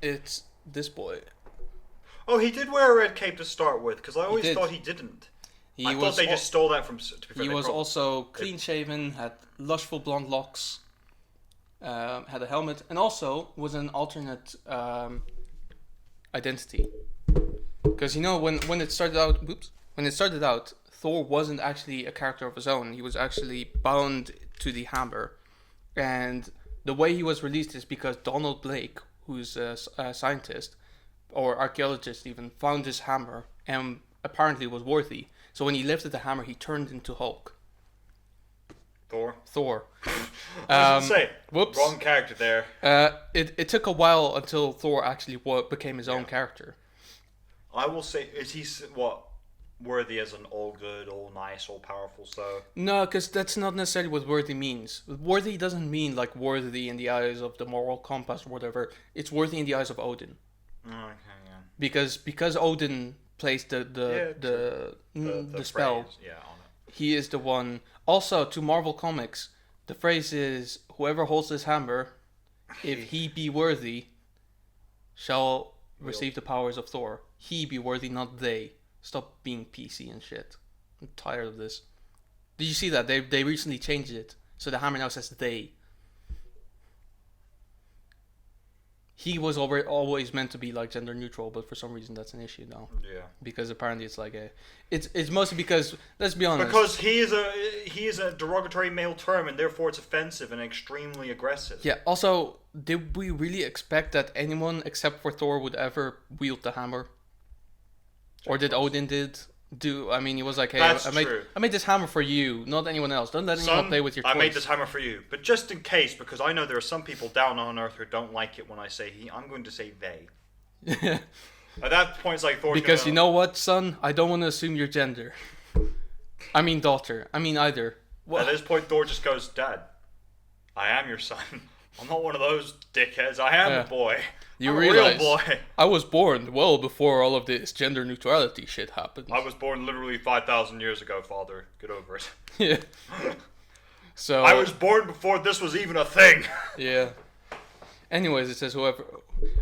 it's this boy. Oh, he did wear a red cape to start with, because I always did. thought he didn't. He I was thought they al- just stole that from. To be fair, He they was probably- also clean shaven, had lushful blonde locks, had a helmet, and also was an alternate identity. Because when it started out, Thor wasn't actually a character of his own. He was actually bound to the hammer, and the way he was released is because Donald Blake, who's a scientist or archaeologist even, found this hammer and apparently was worthy. So when he lifted the hammer, he turned into Hulk. Thor. I was gonna say, whoops. wrong character there. It took a while until Thor actually became his own character. I will say, is he worthy as an all good, all nice, all powerful? So No, because that's not necessarily what worthy means. Worthy doesn't mean like worthy in the eyes of the moral compass or whatever. It's worthy in the eyes of Odin. okay, yeah. Because Odin placed the spell. Phrase, yeah, on it. He is the one. Also, to Marvel Comics, the phrase is, "Whoever holds this hammer, if he be worthy, shall receive the powers of Thor." He be worthy, not they. Stop being PC and shit. I'm tired of this. Did you see that? They recently changed it. So the hammer now says they. He was always meant to be like gender neutral, but for some reason that's an issue now. Yeah. Because apparently it's like it's mostly because, let's be honest. Because he is a derogatory male term, and therefore it's offensive and extremely aggressive. Yeah, also, did we really expect that anyone except for Thor would ever wield the hammer? Or did Odin did? He was like, hey, That's I made true. I made this hammer for you, not anyone else. Don't let anyone Son, play with your toys. I made this hammer for you, but just in case, because I know there are some people down on Earth who don't like it when I say he. I'm going to say they. At that point, it's like Thor's Because gonna, you know what, son? I don't want to assume your gender. I mean daughter. I mean either. At this point, Thor just goes, Dad, I am your son. I'm not one of those dickheads. I am Yeah. a boy. You I'm realize a real boy. I was born well before all of this gender neutrality shit happened. I was born literally 5,000 years ago, Father. Get over it. Yeah. So I was born before this was even a thing. Yeah. Anyways, it says whoever.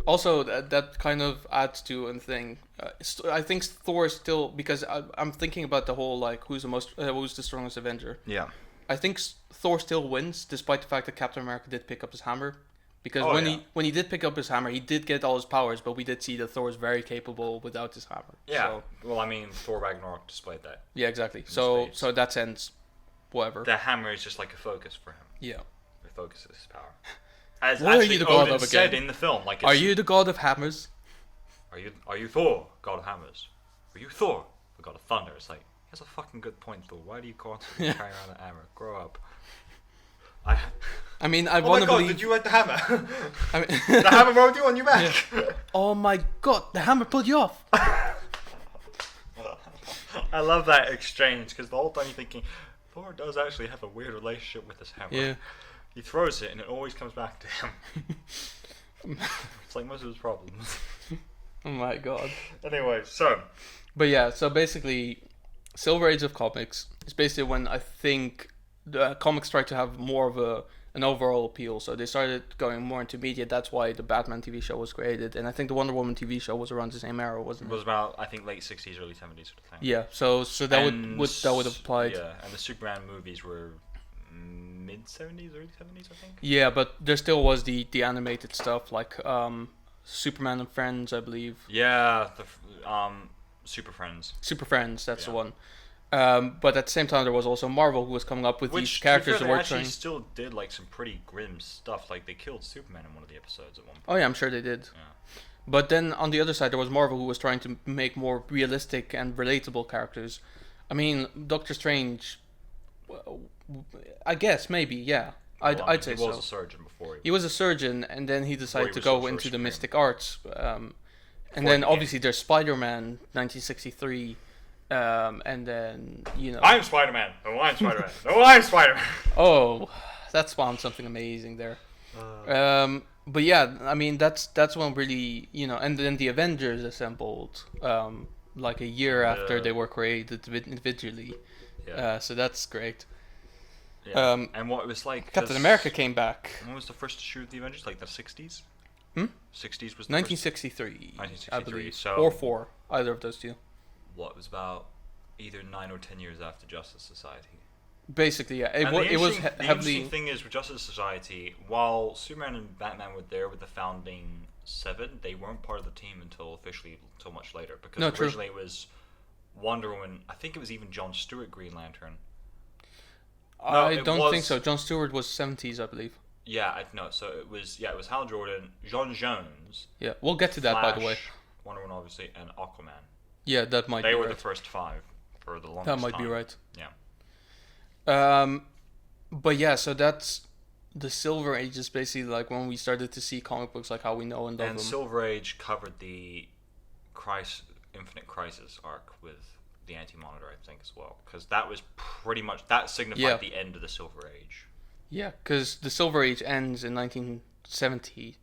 Also, that kind of adds to a thing. I think Thor is still, because I'm thinking about the whole like who's the strongest Avenger. Yeah. I think Thor still wins, despite the fact that Captain America did pick up his hammer. Because Oh, when he did pick up his hammer, he did get all his powers, but we did see that Thor is very capable without his hammer. Yeah. So, Well, I mean, Thor Ragnarok displayed that. yeah, exactly. So spades. in that sense, whatever. The hammer is just like a focus for him. Yeah. It focuses his power. As What are actually you the god Odin of said again? in the film, like, Are you the god of hammers? Are you Thor, god of hammers? Are you Thor, the god of thunder? It's like, that's a fucking good point, Thor. Why do you constantly carry around a hammer? Grow up. I mean, I Oh my want to god, believe. did you like the hammer? I mean, The hammer rode you on your back. oh my god, the hammer pulled you off. I love that exchange because the whole time you're thinking, Thor does actually have a weird relationship with this hammer. Yeah. He throws it and it always comes back to him. It's like most of his problems. Oh my god. Anyway, so But yeah, so basically, Silver Age of comics is basically when I think the comics tried to have more of an overall appeal. So they started going more into media. That's why the Batman TV show was created, and I think the Wonder Woman TV show was around the same era, wasn't it it? was about, I think, late 60s, early 70s sort of thing. Yeah. So that And would have applied. Yeah, and the Superman movies were mid 70s, early 70s, I think. Yeah, but there still was the animated stuff like Superman and Friends, I believe. Yeah, the Super Friends. Super Friends, that's the Yeah. one. But at the same time, there was also Marvel who was coming up with these Which characters that they were actually trying. still did like some pretty grim stuff. Like they killed Superman in one of the episodes at one point. Oh yeah, I'm sure they did. Yeah. But then on the other side, there was Marvel who was trying to make more realistic and relatable characters. I mean, Doctor Strange. I guess maybe yeah. I'd say he was so. a surgeon before. He was a surgeon, and then he decided to was go Sorcerer into the Supreme. mystic arts. And Before then he obviously there's Spider-Man, 1963. And then I'm Spider-Man. No, I'm Spider-Man. No, I'm Spider-Man. Oh, that spawned something amazing there. But yeah, I mean that's when really and then the Avengers assembled like a year after they were created individually. Yeah. So that's great. Yeah. And what it was like. Captain 'cause America came back. When was the first issue of the Avengers? Like the 60s. 60s was the 1963, I 1963, believe, so- or 4, either of those two. first. What was about either 9 or 10 years after Justice Society. Basically, yeah, And it was the heavily. interesting thing is with Justice Society, while Superman and Batman were there with the founding 7, they weren't part of the team until much later. Because No, true. originally it was Wonder Woman. I think it was even John Stewart Green Lantern. No, I it don't think was- so. John Stewart was 70s, I believe. Yeah, no. So it was Hal Jordan, John Jones, Yeah, we'll get to that by the way. Flash, Wonder Woman obviously, and Aquaman. Yeah, that might They be were right. the first 5 for the longest That might time. be right. Yeah. But yeah, so that's the Silver Age is basically like when we started to see comic books like how we know and love And them. Silver Age covered the Infinite Crisis arc with the Anti-Monitor, I think, as well, because that was pretty much that signified Yeah. the end of the Silver Age. Yeah, because the Silver Age ends in 1970,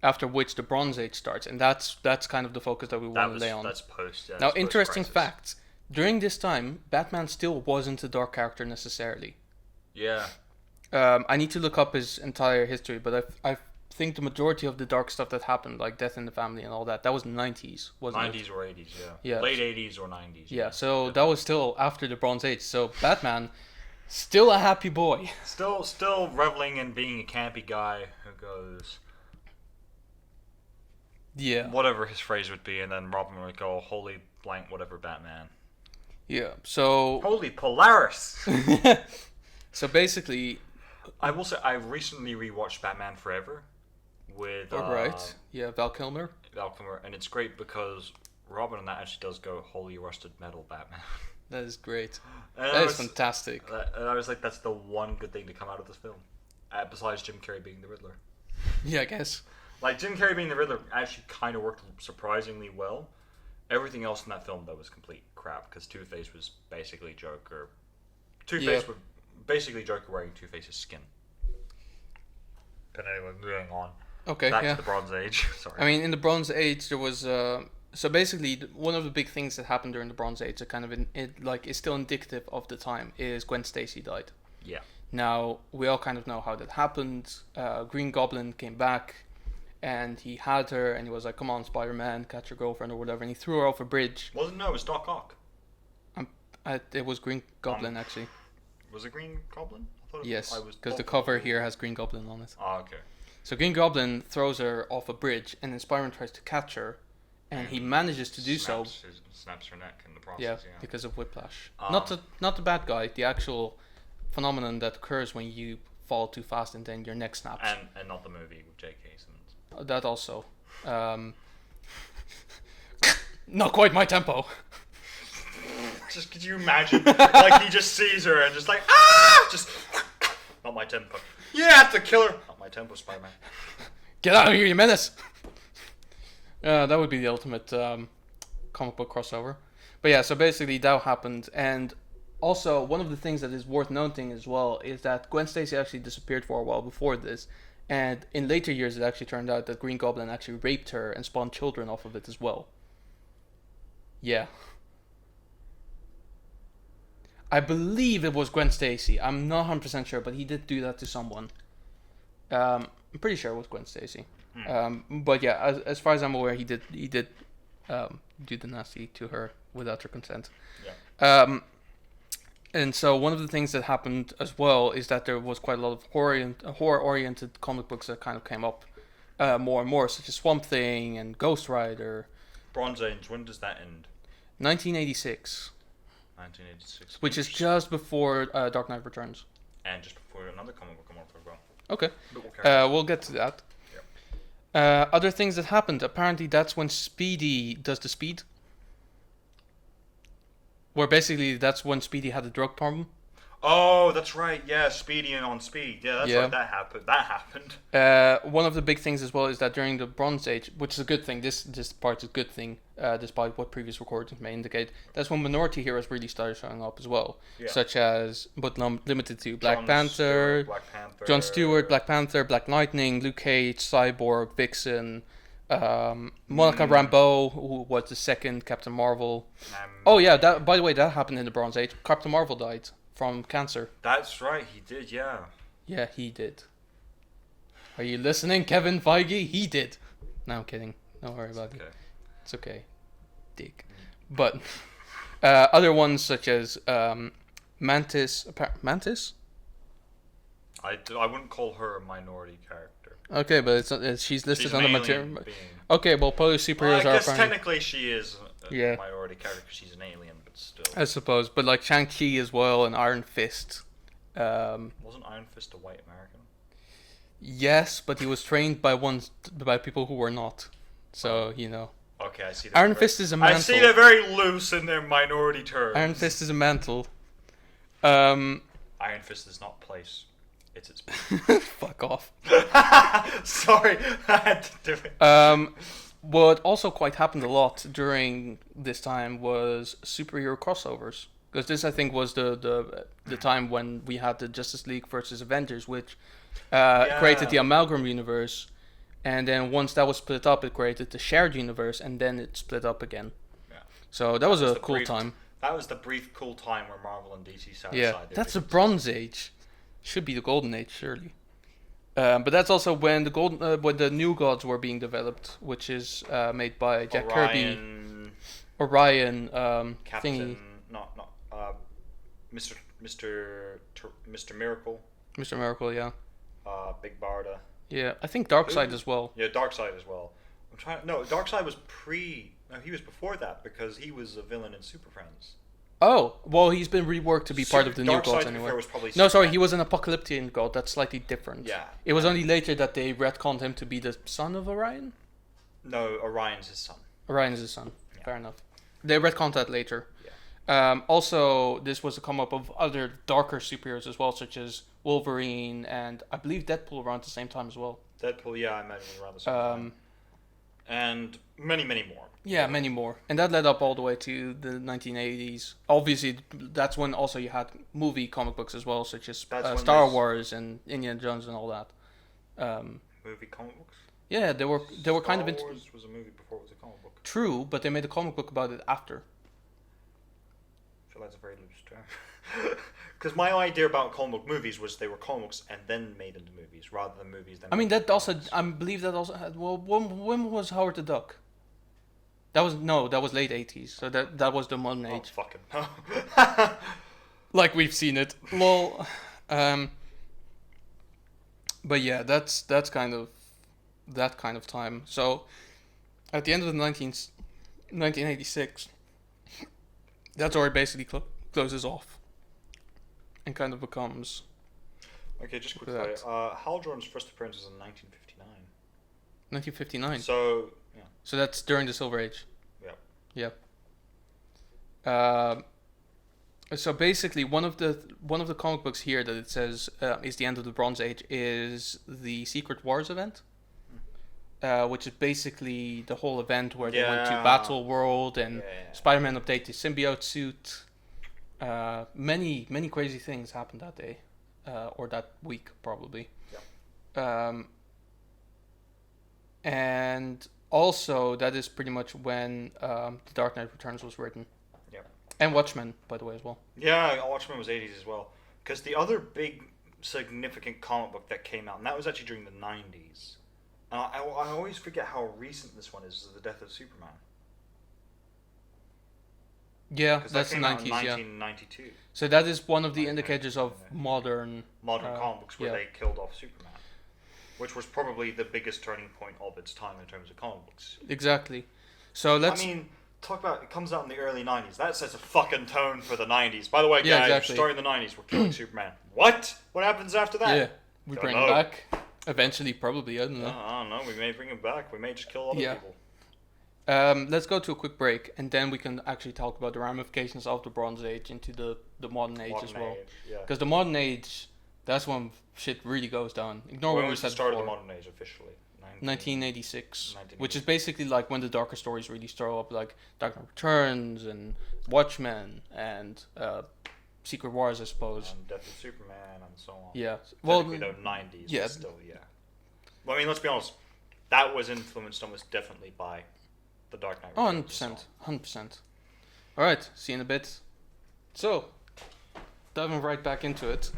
after which the Bronze Age starts, and that's kind of the focus that we want to lay on. That's post. Yeah, Now, that's interesting post-Crisis. fact: during this time, Batman still wasn't a dark character necessarily. Yeah. I need to look up his entire history, but I think the majority of the dark stuff that happened, like Death in the Family and all that, that was 90s, wasn't 90s it? or 80s, yeah. Yeah. Late 80s or 90s. Yeah, so that was still after the Bronze Age. So Batman, still a happy boy. Still reveling in being a campy guy who goes Yeah. whatever his phrase would be, and then Robin would go holy blank whatever Batman. Yeah. So Holy Polaris. so basically, I will say I recently rewatched Batman Forever with right. Yeah, Val Kilmer. Val Kilmer, and it's great because Robin on that actually does go holy rusted metal Batman. That is great. And That is fantastic. I was like, that's the one good thing to come out of this film, besides Jim Carrey being the Riddler. Yeah, I guess. Like, Jim Carrey being the Riddler actually kind of worked surprisingly well. Everything else in that film, though, was complete crap, because Two-Face was basically Joker. Two-Face was basically Joker wearing Two-Face's skin. But anyway, moving on. Okay, Back yeah. to the Bronze Age. Sorry. I mean, in the Bronze Age, there was so basically one of the big things that happened during the Bronze Age that kind of is still indicative of the time is Gwen Stacy died. Yeah. Now we all kind of know how that happened. Green Goblin came back, and he had her, and he was like, "Come on, Spider-Man, catch your girlfriend or whatever," and he threw her off a bridge. No, it was Doc Ock. It was Green Goblin actually. Was it Green Goblin? I thought Yes, was because the Doc cover Ock. here has Green Goblin on it. Oh, okay. So Green Goblin throws her off a bridge, and then Spider-Man tries to catch her, and he manages to do so. Snaps her neck in the process. Yeah, Yeah. because of whiplash. Not the bad guy, the actual phenomenon that occurs when you fall too fast and then your neck snaps. And not the movie with J.K. Simmons. That also. Not quite my tempo. Just could you imagine? Like he just sees her and just like just not my tempo. Yeah, to kill her. Not my tempo, Spider-Man. Get out of here, you menace! That would be the ultimate comic book crossover. But yeah, so basically that happened, and also one of the things that is worth noting as well is that Gwen Stacy actually disappeared for a while before this, and in later years it actually turned out that Green Goblin actually raped her and spawned children off of it as well. Yeah. I believe it was Gwen Stacy. I'm not 100% sure, but he did do that to someone. I'm pretty sure it was Gwen Stacy. But yeah, as far as I'm aware, he did do the nasty to her without her consent. Yeah. And so one of the things that happened as well is that there was quite a lot of horror-oriented comic books that kind of came up more and more, such as Swamp Thing and Ghost Rider. Bronze Age. When does that end? 1986. 1986. Which is just before Dark Knight Returns. And just before another comic book I'm on for well. Okay. But We'll get to that. Other things that happened. Apparently, that's when Speedy does the speed. Where basically, that's when Speedy had a drug problem. Oh, that's right. Yeah, Speedy and on Speed. Yeah, that's right. That happened. One of the big things as well is that during the Bronze Age, which is a good thing, this part is a good thing, despite what previous recordings may indicate, that's when minority heroes really started showing up as well. Yeah. Such as, but limited to, Black Panther, Jon Stewart, Black Panther, Black Lightning, Luke Cage, Cyborg, Vixen, Monica Rambeau, who was the second Captain Marvel. Oh yeah, that, by the way, that happened in the Bronze Age. Captain Marvel died from cancer. That's right, he did, yeah. Yeah, he did. Are you listening, Kevin Feige? He did. No, I'm kidding. Don't worry about it. It's okay. Dick. But other ones such as Mantis. Mantis? I wouldn't call her a minority character. Okay, but she's listed She's on the an material. alien being. Okay, well, probably superheroes I are guess apparently. technically she is a minority character because she's an alien, but still. I suppose, but like Shang-Chi as well and Iron Fist. Wasn't Iron Fist a white American? Yes, but he was trained by people who were not. So, you know. Okay, I see. Iron Fist is a mantle. I see they're very loose in their minority terms. Iron Fist is a mantle. Iron Fist is not place. It's its Fuck off. Sorry, I had to do it. What also quite happened a lot during this time was superhero crossovers. Because this, I think, was the time when we had the Justice League versus Avengers, which created the Amalgam universe. And then once that was split up, it created the shared universe, and then it split up again. Yeah. So that was a cool time. That was the brief cool time where Marvel and DC sat Yeah, aside. that's the Bronze Age. Should be the Golden Age, surely. But that's also when when the New Gods were being developed, which is made by Jack Kirby, Orion, Captain, Mr. Miracle. Mr. Miracle, yeah. Big Barda. Yeah, I think Darkseid as well. Yeah, Darkseid as well. Darkseid was he was before that because he was a villain in Super Friends. Oh, well, he's been reworked to be part of the New Gods anyway. No, sorry, he was an Apocalyptian god. That's slightly different. Yeah. It was only later that they retconned him to be the son of Orion. No, Orion's his son. Orion's his son. Yeah. fair enough. They retconned that later. Yeah. Also, this was a come up of other darker superheroes as well, such as Wolverine and I believe Deadpool around the same time as well. Deadpool, yeah, I imagine around the same time. And many, many more. Yeah, many more. And that led up all the way to the 1980s. Obviously, that's when also you had movie comic books as well, such as Star Wars and Indiana Jones and all that. Movie comic books? Yeah, they were kind of... Star Wars was a movie before it was a comic book. True, but they made a comic book about it after. I feel that's a very loose term. Because my idea about comic book movies was they were comics and then made into movies, rather than movies then. I mean, that also... I believe that also had... Well, when was Howard the Duck? That was late 80s, so that was the modern age. Oh, fucking no. Like we've seen it. Lol. But yeah, that's kind of that kind of time. So at the end of the 1986, that's where it basically closes off and kind of becomes. Okay, just quickly. Hal Jordan's first appearance was in 1959. 1959. So yeah. So that's during the Silver Age. Yeah. Yeah. So basically, one of the comic books here that it says is the end of the Bronze Age is the Secret Wars event, which is basically the whole event where they went to Battle World and Spider-Man update the symbiote suit. Many crazy things happened that day, or that week probably. Yeah. And also that is pretty much when The Dark Knight Returns was written. And Watchmen, by the way, as well. Yeah, Watchmen was 80s as well. Because the other big, significant comic book that came out, and that was actually during the 90s. I always forget how recent this one is The Death of Superman. Yeah, that's the 90s, 1992. Yeah. So that is one of the indicators of modern comic books where they killed off Superman. Which was probably the biggest turning point of its time in terms of comic books. Exactly. So let's... I mean... Talk about it comes out in the early 90s. That sets a fucking tone for the 90s. By the way, guys, starting the 90s, we're killing Superman. What? What happens after that? Yeah, we bring him back. Eventually, probably. I don't know. I don't know. We may bring him back. We may just kill other people. Let's go to a quick break, and then we can actually talk about the ramifications of the Bronze Age into the modern age as well. Because the modern age, that's when shit really goes down. Ignore what we said before. When was the start of the modern age officially? 1986, which is basically like when the darker stories really show up, like Dark Knight Returns and Watchmen and Secret Wars, I suppose. And Death of Superman and so on. Yeah. Well, 90s, but still, yeah. Well, I mean, let's be honest. That was influenced almost definitely by the Dark Knight Returns. 100%. All right, see you in a bit. So, diving right back into it.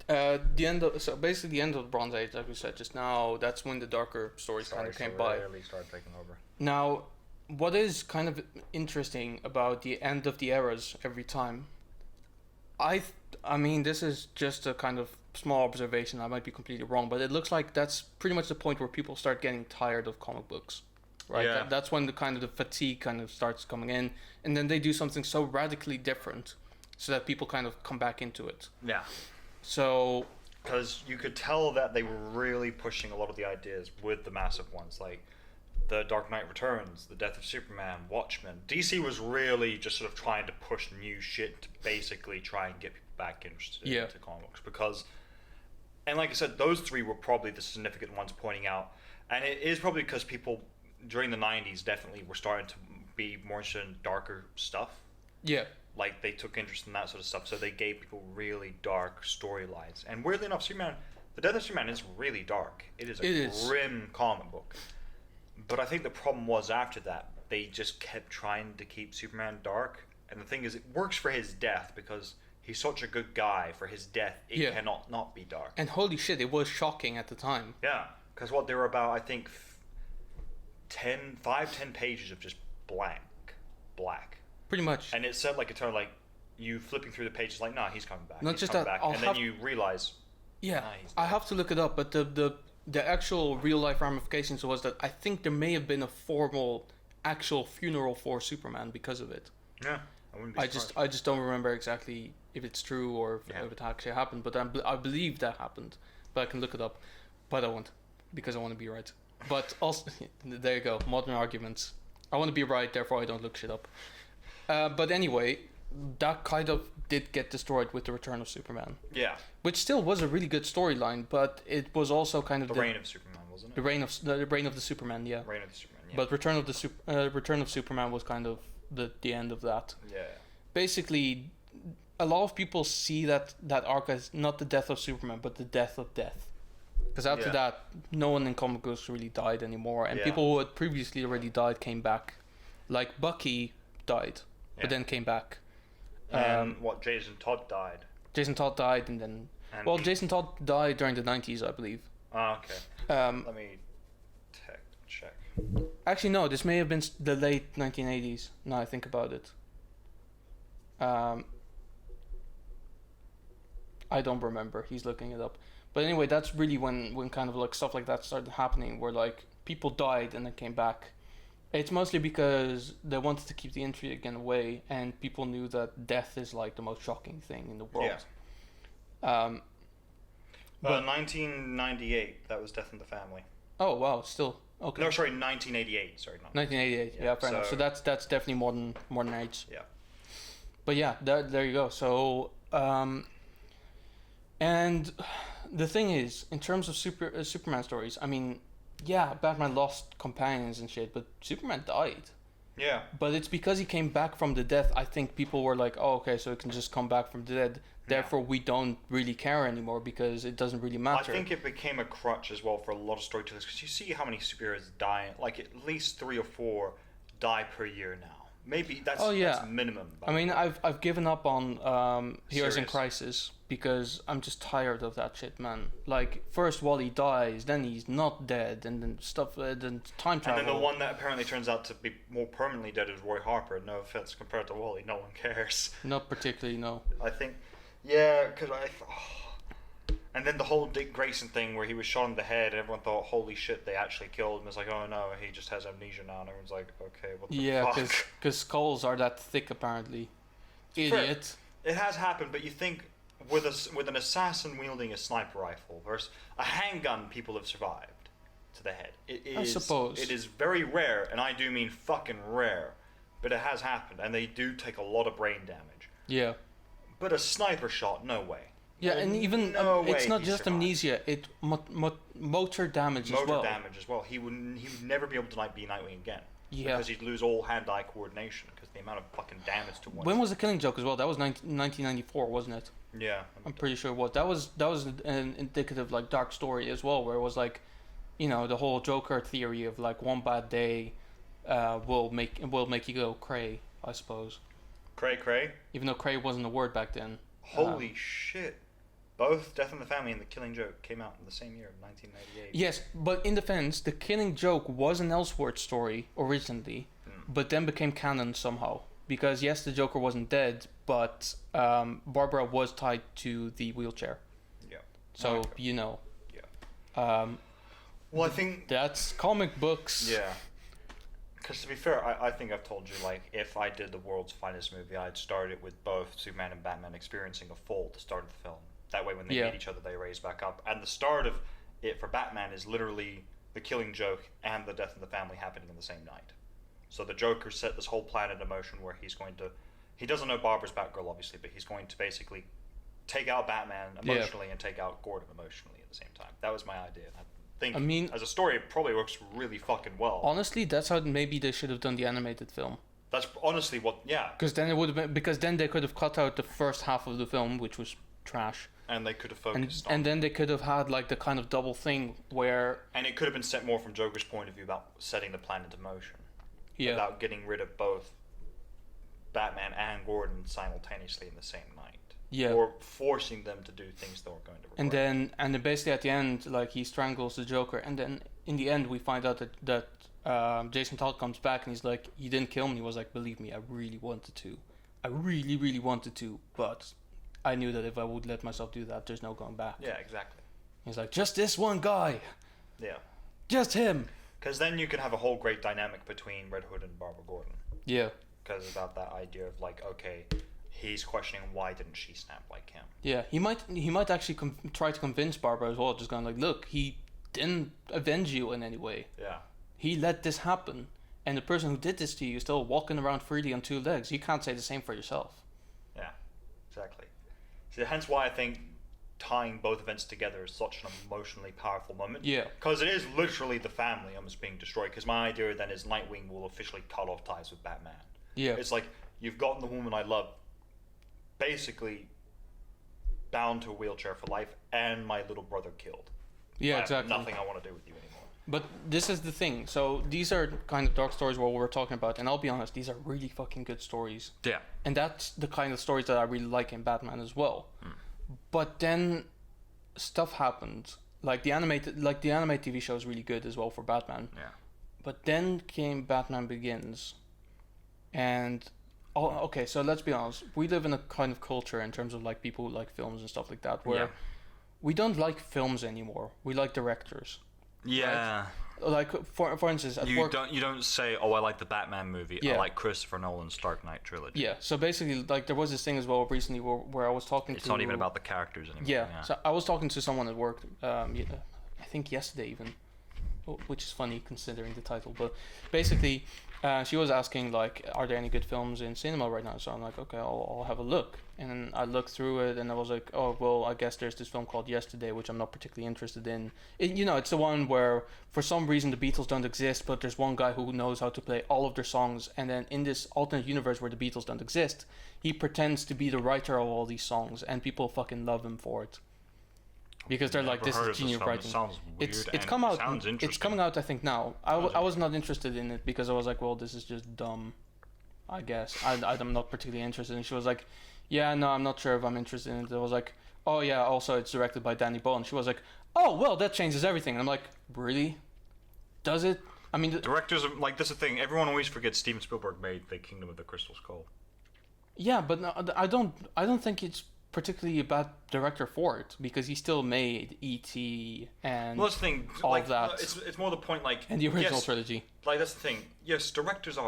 The end of the end of the Bronze Age, like we said just now. That's when the darker stories kind of came by. Really started taking over. Now, what is kind of interesting about the end of the eras every time? I mean, this is just a kind of small observation. I might be completely wrong, but it looks like that's pretty much the point where people start getting tired of comic books, right? Yeah. That's when the fatigue kind of starts coming in, and then they do something so radically different, so that people kind of come back into it. Yeah. So, because you could tell that they were really pushing a lot of the ideas with the massive ones, like The Dark Knight Returns, The Death of Superman, Watchmen. DC was really just sort of trying to push new shit to basically try and get people back interested into comics. Because, and like I said, those three were probably the significant ones pointing out. And it is probably because people during the 90s definitely were starting to be more interested in darker stuff. Yeah. Like, they took interest in that sort of stuff, so they gave people really dark storylines. And weirdly enough, The Death of Superman is really dark. It is a grim comic book. But I think the problem was after that, they just kept trying to keep Superman dark. And the thing is, it works for his death, because he's such a good guy. For his death, it cannot not be dark. And holy shit, it was shocking at the time. Yeah, because what they were about, I think, 10 pages of just black. Pretty much. And it said like a tone like you flipping through the pages like, nah, he's coming back. Not he's just coming that, back. And then you realize, yeah, nah, he's I have to look it up, but the actual real life ramifications was that I think there may have been a formal actual funeral for Superman because of it. Yeah, I wouldn't be surprised. I just don't remember exactly if it's true or if it actually happened, but I believe that happened. But I can look it up, but I won't because I want to be right. But also, there you go, modern arguments. I want to be right, therefore I don't look shit up. But anyway, that kind of did get destroyed with the Return of Superman, Yeah. which still was a really good storyline, but it was also kind of The Reign of Superman, wasn't it? the reign of the Superman, yeah. Reign of the Superman, yeah. But Return of Superman was kind of the end of that. Yeah. Basically, a lot of people see that arc as not the death of Superman, but the death of death. Because after that, no one in comic books really died anymore, and people who had previously already died came back. Like Bucky died, but then came back. And Jason Todd died. Jason Todd died, and then... Jason Todd died during the 90s, I believe. Oh, okay. Let me check. Actually, no, this may have been the late 1980s, now I think about it. I don't remember, he's looking it up. But anyway, that's really when kind of like stuff like that started happening, where like people died and then came back. It's mostly because they wanted to keep the intrigue again away, and people knew that death is like the most shocking thing in the world. Yeah. But 1998, that was Death in the Family. Oh wow, still okay. No, sorry, 1988. Sorry, not 1988. Yeah, fair enough. So that's definitely modern age. Yeah. But yeah, there you go. So and the thing is, in terms of Superman stories, I mean, yeah, Batman lost companions and shit, but Superman died. Yeah. But it's because he came back from the death. I think people were like, oh, okay, so he can just come back from the dead. Therefore, we don't really care anymore because it doesn't really matter. I think it became a crutch as well for a lot of storytellers, because you see how many superheroes die. Like, at least 3 or 4 die per year now. Maybe that's minimum. I mean, I've given up on Heroes in Serious? Crisis because I'm just tired of that shit, man. Like, first Wally dies, then he's not dead, and then stuff, then time travel. And then the one that apparently turns out to be more permanently dead is Roy Harper. No offense compared to Wally, no one cares. Not particularly, no. I think, yeah, because and then the whole Dick Grayson thing where he was shot in the head, and everyone thought, holy shit, they actually killed him. It's like, oh no, he just has amnesia now, and everyone's like, okay, what the fuck? Because skulls are that thick, apparently. Idiot. It has happened, but you think with an assassin wielding a sniper rifle versus a handgun, people have survived to the head. I suppose. It is very rare, and I do mean fucking rare, but it has happened, and they do take a lot of brain damage. Yeah. But a sniper shot, no way. Yeah, and even it's not just amnesia; it motor damage as well. Motor damage as well. He would never be able to be Nightwing again. Yeah. Because he'd lose all hand-eye coordination because the amount of fucking damage to one. When was the Killing Joke as well? That was 1994, wasn't it? Yeah. I'm pretty sure it was. That was an indicative like dark story as well, where it was like, you know, the whole Joker theory of like one bad day, will make you go cray, I suppose. Cray. Even though cray wasn't a word back then. Holy shit. Both Death in the Family and The Killing Joke came out in the same year, 1998. Yes, but in defense, The Killing Joke was an Elseworld story originally, but then became canon somehow. Because yes, the Joker wasn't dead, but Barbara was tied to the wheelchair. Yeah. So, you know. Yeah. Well, I think... That's comic books. Yeah. Because to be fair, I think I've told you, like, if I did the world's finest movie, I'd start it with both Superman and Batman experiencing a fall at the start of the film. That way, when they meet each other, they raise back up. And the start of it for Batman is literally The Killing Joke and the Death in the Family happening in the same night. So the Joker set this whole plan into motion where he's going to... He doesn't know Barbara's Batgirl, obviously, but he's going to basically take out Batman emotionally and take out Gordon emotionally at the same time. That was my idea. I mean, as a story, it probably works really fucking well. Honestly, that's how maybe they should have done the animated film. That's honestly what... Yeah. Because then it would have been... Because then they could have cut out the first half of the film, which was trash. And they could have focused on... And then they could have had like the kind of double thing where... And it could have been set more from Joker's point of view about setting the plan into motion. Yeah. Without getting rid of both Batman and Gordon simultaneously in the same night. Yeah. Or forcing them to do things that were going to require. And then basically at the end, like, he strangles the Joker. And then in the end, we find out that Jason Todd comes back and he's like, you didn't kill me. He was like, believe me, I really wanted to. I really, really wanted to, but... I knew that if I would let myself do that, there's no going back. Yeah, exactly. He's like, just this one guy. Yeah. Just him. Because then you can have a whole great dynamic between Red Hood and Barbara Gordon. Yeah. Because about that idea of like, okay, he's questioning why didn't she snap like him. Yeah, he might actually try to convince Barbara as well, just going like, look, he didn't avenge you in any way. Yeah. He let this happen. and the person who did this to you is still walking around freely on two legs, you can't say the same for yourself. Yeah, exactly. So hence why I think tying both events together is such an emotionally powerful moment. Yeah. Because it is literally the family almost being destroyed. Because my idea then is Nightwing will officially cut off ties with Batman. Yeah. It's like, you've gotten the woman I love basically bound to a wheelchair for life, and my little brother killed. Yeah, I exactly. have nothing I want to do with you anymore. But this is the thing. So these are kind of dark stories what we're talking about, and I'll be honest, these are really fucking good stories. Yeah. And that's the kind of stories that I really like in Batman as well. But then stuff happened. Like the animated TV show is really good as well for Batman. Yeah. But then came Batman Begins. And okay, so let's be honest. We live in a kind of culture in terms of like people who like films and stuff like that where we don't like films anymore. We like directors. Yeah. Right? Like for instance, at work, you don't say, oh, I like the Batman movie. Yeah. I like Christopher Nolan's Dark Knight trilogy. Yeah. So basically, like there was this thing as well recently where I was talking to. It's not even about the characters anymore. Yeah. So I was talking to someone at work. I think yesterday even, which is funny considering the title. But basically, she was asking like, are there any good films in cinema right now? So I'm like, okay, I'll have a look. And then I looked through it, and I was like, oh well, I guess there's this film called Yesterday, which I'm not particularly interested in. It's the one where for some reason the Beatles don't exist, but there's one guy who knows how to play all of their songs, and then in this alternate universe where the Beatles don't exist, he pretends to be the writer of all these songs, and people fucking love him for it. Because they're like, this is genius writing. It sounds weird. It's come out. Sounds interesting. It's coming out, I think now. I was not interested in it because I was like, well, this is just dumb. I guess I'm not particularly interested. And she was like, yeah, no, I'm not sure if I'm interested in it. I was like, oh yeah, also it's directed by Danny Boyle. And she was like, oh well, that changes everything. And I'm like, really? Does it? I mean, directors are like, that's the thing. Everyone always forgets Steven Spielberg made The Kingdom of the Crystal Skull. Yeah, but no, I don't think it's particularly a bad director for it because he still made E.T. and that's the thing. all like, of that. It's more the point, like, and the original yes, trilogy. Like, that's the thing. Yes, directors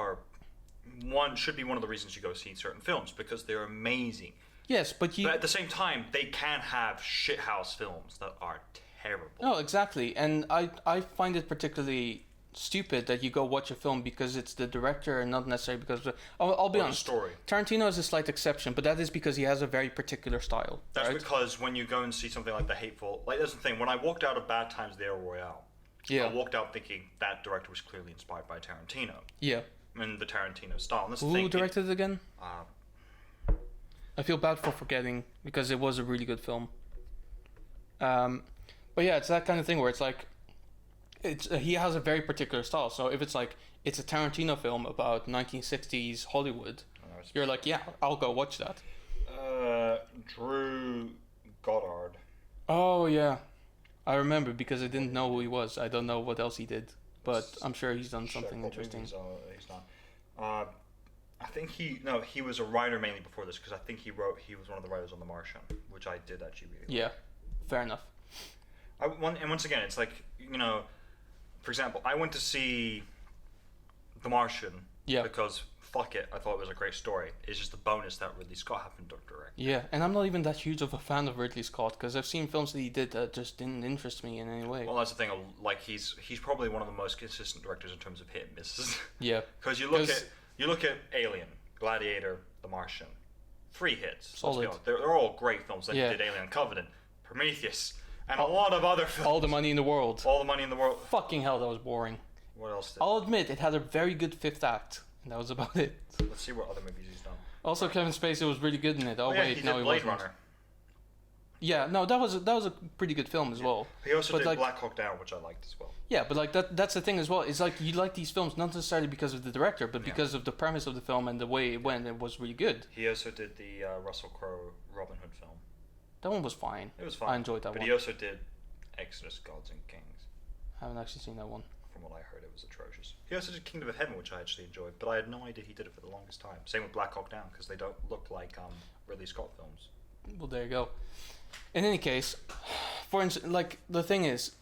should be one of the reasons you go see certain films because they're amazing. Yes, but at the same time, they can have shithouse films that are terrible. No, exactly, and I find it particularly stupid that you go watch a film because it's the director and not necessarily because I'll be honest. Story. Tarantino is a slight exception, but that is because he has a very particular style. That's right? because when you go and see something like The Hateful, like that's the thing. When I walked out of Bad Times at the El Royale, I walked out thinking that director was clearly inspired by Tarantino. Yeah. And the Tarantino style. And that's Who directed it again? I feel bad for forgetting because it was a really good film. But yeah, it's that kind of thing where it's like, he has a very particular style. So if it's like it's a Tarantino film about 1960s Hollywood, you're like, yeah, I'll go watch that. Drew Goddard. Oh yeah, I remember because I didn't know who he was. I don't know what else he did, but I'm sure he's done something interesting. He's done. I think he was a writer mainly before this because I think he was one of the writers on The Martian, which I did actually really like. Yeah, fair enough. And once again, it's like, for example, I went to see The Martian because fuck it, I thought it was a great story. It's just a bonus that Ridley Scott happened to direct. Yeah, and I'm not even that huge of a fan of Ridley Scott because I've seen films that he did that just didn't interest me in any way. Well, that's the thing. Like he's probably one of the most consistent directors in terms of hit and misses. Yeah. Because you look at Alien, Gladiator, The Martian, 3 hits. Solid. They're all great films. Then he did Alien Covenant, Prometheus. And a lot of other films. All the money in the world. All the money in the world. Fucking hell, that was boring. What else did I'll admit, it had a very good 5th act. And that was about it. Let's see what other movies he's done. Also, Kevin Spacey was really good in it. Oh, wait, he no, did he Blade wasn't. Runner. Yeah, no, that was a pretty good film as well. He also did like, Black Hawk Down, which I liked as well. Yeah, but like that's the thing as well. It's like you like these films not necessarily because of the director, but because of the premise of the film and the way it went. It was really good. He also did the Russell Crowe Robin Hood film. That one was fine. It was fine. I enjoyed that one. But he also did Exodus, Gods and Kings. I haven't actually seen that one. From what I heard, it was atrocious. He also did Kingdom of Heaven, which I actually enjoyed, but I had no idea he did it for the longest time. Same with Black Hawk Down, because they don't look like Ridley Scott films. Well, there you go. In any case, for instance, like the thing is,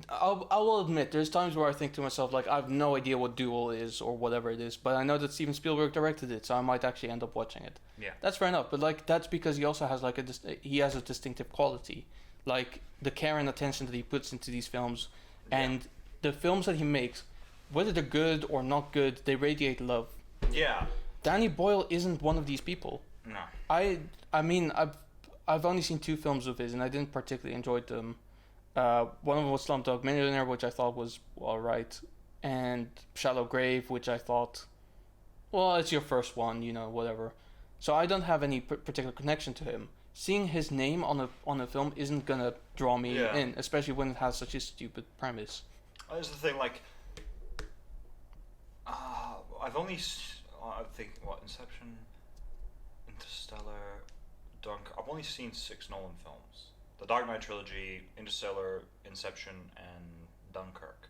I will admit there's times where I think to myself like I have no idea what Duel is or whatever it is, but I know that Steven Spielberg directed it, so I might actually end up watching it. Yeah, that's fair enough. But like that's because he also has like he has a distinctive quality, like the care and attention that he puts into these films, and the films that he makes whether they're good or not good, they radiate love. Yeah. Danny Boyle isn't one of these people. No. I mean, I've only seen 2 films of his, and I didn't particularly enjoy them. One of them was Slumdog Millionaire, which I thought was alright, and Shallow Grave, which I thought, well, it's your first one, you know, whatever. So I don't have any particular connection to him. Seeing his name on a film isn't gonna draw me in, especially when it has such a stupid premise. That's the thing, like, I've only, I think, Inception, Interstellar, Dunkirk. I've only seen 6 Nolan films: the Dark Knight trilogy, Interstellar, Inception, and Dunkirk.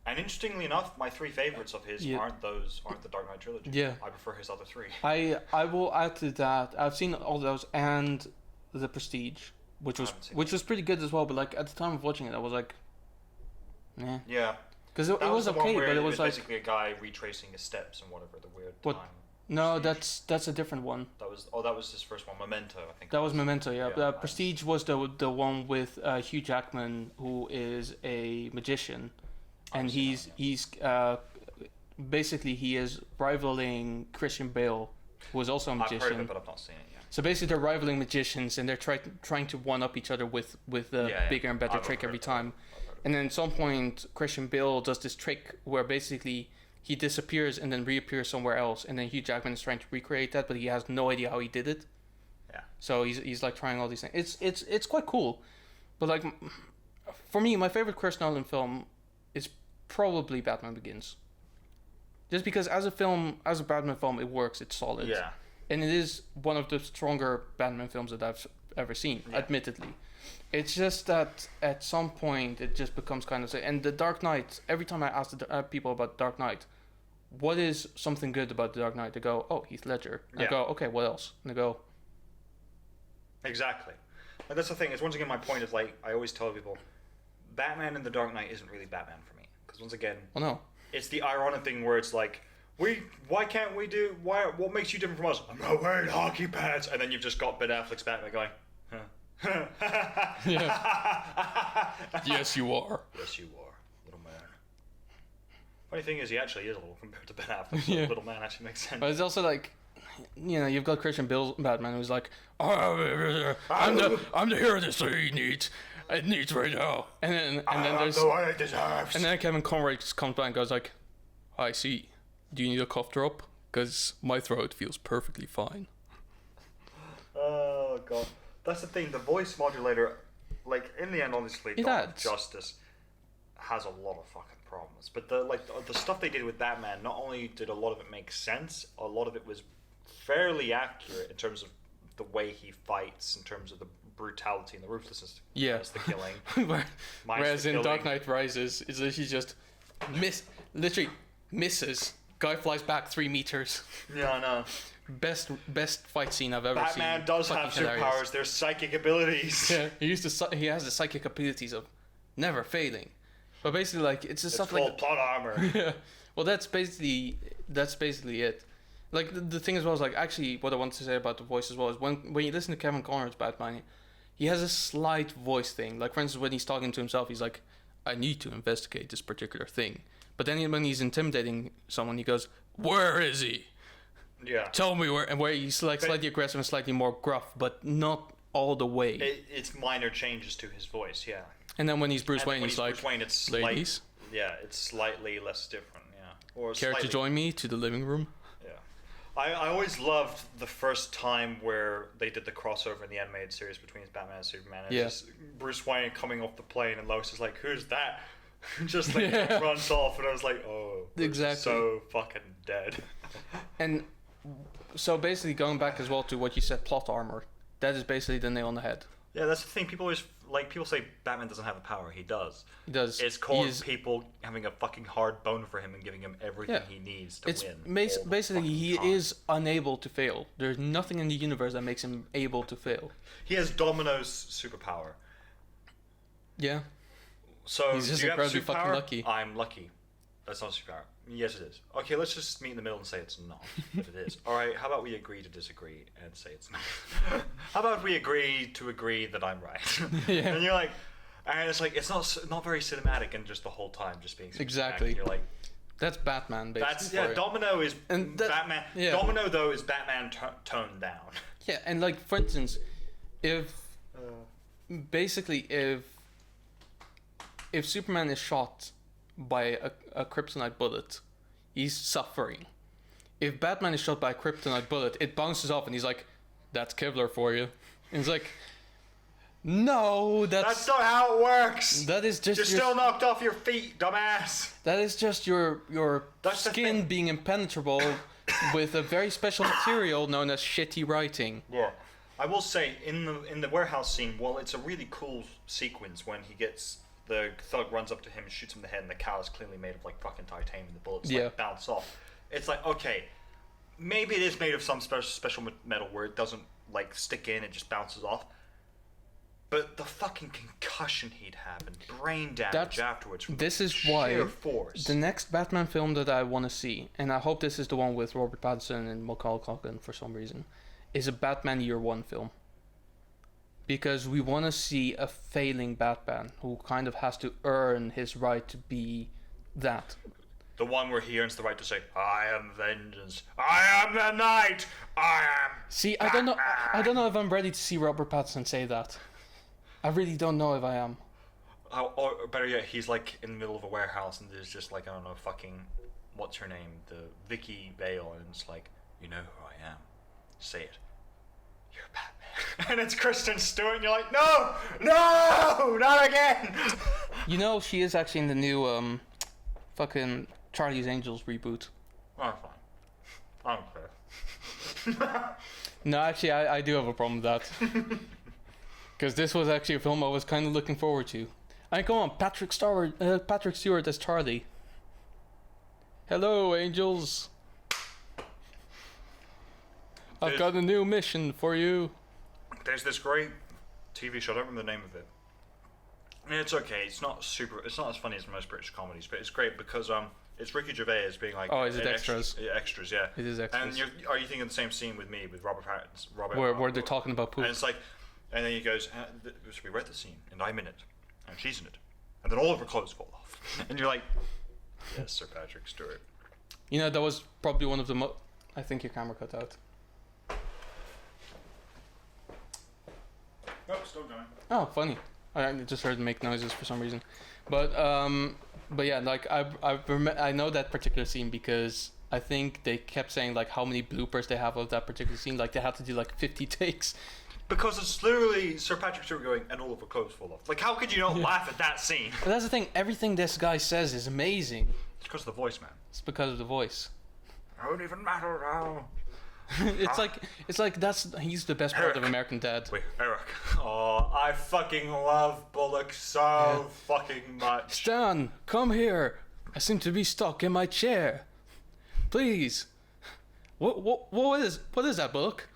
And interestingly enough, my 3 favorites of his aren't the Dark Knight trilogy. Yeah. I prefer his other 3. I will add to that. I've seen all those and The Prestige, which was pretty good as well. But like at the time of watching it, I was like, nah. Yeah. Because it was okay, but it was like basically a guy retracing his steps and whatever the weird what? time. No, Prestige. that's a different one. That was his first one, Memento, I think. That was Memento, yeah. Yeah, Prestige was the one with Hugh Jackman, who is a magician, and he's basically he is rivaling Christian Bale, who is also a magician. I've heard of it, but I've not seen it yet. So basically, they're rivaling magicians, and they're trying to one up each other with a bigger and better trick every time. And then at some point, Christian Bale does this trick where basically he disappears and then reappears somewhere else, and then Hugh Jackman is trying to recreate that, but he has no idea how he did it. Yeah. So he's like trying all these things. It's quite cool, but like for me, my favorite Chris Nolan film is probably Batman Begins. Just because as a Batman film, it works. It's solid. Yeah. And it is one of the stronger Batman films that I've ever seen, admittedly. It's just that at some point it just becomes kind of... And The Dark Knight, every time I ask people about Dark Knight, what is something good about The Dark Knight? They go, oh, Heath Ledger. And I go, okay, what else? And they go... Exactly. And that's the thing. It's once again my point is like, I always tell people, Batman in The Dark Knight isn't really Batman for me. Because once again... Oh, no. It's the ironic thing where it's like, what makes you different from us? I'm not wearing hockey pads. And then you've just got Ben Affleck's Batman going, huh. Yes, you are. Yes, you are, little man. Funny thing is, he actually is a little compared to Ben Affleck. So little man actually makes sense. But it's also like, you know, you've got Christian Bale's Batman who's like, oh, I'm the hero this he needs. It needs right now. And then there's the one it deserves. And then Kevin Conroy just comes by and goes like, I see. Do you need a cough drop? Because my throat feels perfectly fine. Oh god. That's the thing, the voice modulator, like, in the end, honestly, Dawn of Justice has a lot of fucking problems. But the stuff they did with Batman, not only did a lot of it make sense, a lot of it was fairly accurate in terms of the way he fights, in terms of the brutality and the ruthlessness. Yeah. The killing. Whereas in Dark Knight Rises, it's literally just literally misses. Guy flies back 3 meters. Yeah, I know. Best fight scene I've ever seen. Batman does have superpowers. They're psychic abilities. Yeah, he has the psychic abilities of never failing. But basically, like it's just stuff like called plot armor. Yeah. Well, that's basically it. Like the thing as well is like actually what I wanted to say about the voice as well is when you listen to Kevin Conroy's Batman, he has a slight voice thing. Like for instance, when he's talking to himself, he's like, "I need to investigate this particular thing." But then when he's intimidating someone, he goes, "Where is he? Yeah. Tell me where." And where he's like slightly aggressive and slightly more gruff, but not all the way. It's minor changes to his voice, yeah. And then when he's Bruce Wayne, he's like, Bruce Wayne, it's "Ladies, it's slightly less different, yeah." Or care to join me to the living room? Yeah. I always loved the first time where they did the crossover in the animated series between Batman and Superman. And just Bruce Wayne coming off the plane, and Lois is like, "Who's that?" Just like runs off, and I was like, "Oh, exactly, so fucking dead." And so basically, going back as well to what you said, plot armor. That is basically the nail on the head. Yeah, that's the thing. People say Batman doesn't have a power. He does. He does. It's called people having a fucking hard bone for him and giving him everything he needs to win. Basically, he is unable to fail. There's nothing in the universe that makes him able to fail. He has Domino's superpower. Yeah. So he's just incredibly fucking lucky. I'm lucky. That's not a superpower. Yes, it is. Okay, let's just meet in the middle and say it's not. If it is. All right, how about we agree to disagree and say it's not? How about we agree to agree that I'm right? Yeah. And you're like, and it's like, it's not very cinematic and just the whole time just being cinematic. Exactly. And you're like, That's Batman, basically. That's for you. Domino is And that- Batman. yeah. Domino though is Batman toned down. Yeah, and like for instance, if Superman is shot by a kryptonite bullet, he's suffering. If Batman is shot by a kryptonite bullet, it bounces off and he's like, "That's Kevlar for you." And it's like, no, That's not how it works. that is just You're still knocked off your feet, dumbass. that is just your That's the skin thing. being impenetrable with a very special material known as shitty writing. Yeah. I will say in the warehouse scene, well, it's a really cool sequence when the thug runs up to him and shoots him in the head, and the cow is clearly made of like fucking titanium, and the bullets Yeah. like bounce off. It's like, okay, maybe it is made of some special metal where it doesn't like stick in, it just bounces off. But the fucking concussion he'd have and brain damage afterwards. From This is sheer why force. the next Batman film that I want to see, and I hope this is the one with Robert Pattinson and Macaulay Culkin for some reason, is a Batman Year One film. Because we want to see a failing Batman who kind of has to earn his right to be that. The one where he earns the right to say, "I am vengeance. I am the night. I am." See, I don't know if I'm ready to see Robert Pattinson say that. I really don't know if I am. Or better yet, he's like in the middle of a warehouse and there's just like, I don't know, fucking, what's her name? The Vicky Vale, and it's like, "You know who I am. Say it. You're Batman." And it's Kristen Stewart, and you're like, "No! No! Not again!" You know, she is actually in the new fucking Charlie's Angels reboot. I'm fine. I don't care. No, actually, I do have a problem with that. Because this was actually a film I was kind of looking forward to. I mean, come on, Patrick Stewart as Charlie. Hello, angels. I've got a new mission for you. There's this great TV show, I don't remember the name of it. And it's okay, it's not as funny as most British comedies, but it's great because it's Ricky Gervais being like... Oh, is it an extras? Extras, yeah. It is extras. And are you thinking of the same scene with me, with Robert Pattinson? Where they're talking about poop. And it's like, and then he goes, so we read the scene, and I'm in it, and she's in it, and then all of her clothes fall off. And you're like, yes, Sir Patrick Stewart. You know, that was probably one of the I think your camera cut out. Nope, still going. Oh, funny. I just heard it make noises for some reason. But yeah, like I know that particular scene because I think they kept saying like how many bloopers they have of that particular scene. Like they had to do like 50 takes. Because it's literally Sir Patrick Stewart going, and all of her clothes fall off. Like, how could you not laugh at that scene? But that's the thing. Everything this guy says is amazing. It's because of the voice, man. It's because of the voice. I don't even matter now. it's like he's the best part of American Dad. Wait, Eric. Oh, I fucking love Bullock so fucking much. Stan, come here. I seem to be stuck in my chair. Please. What is that, Bullock?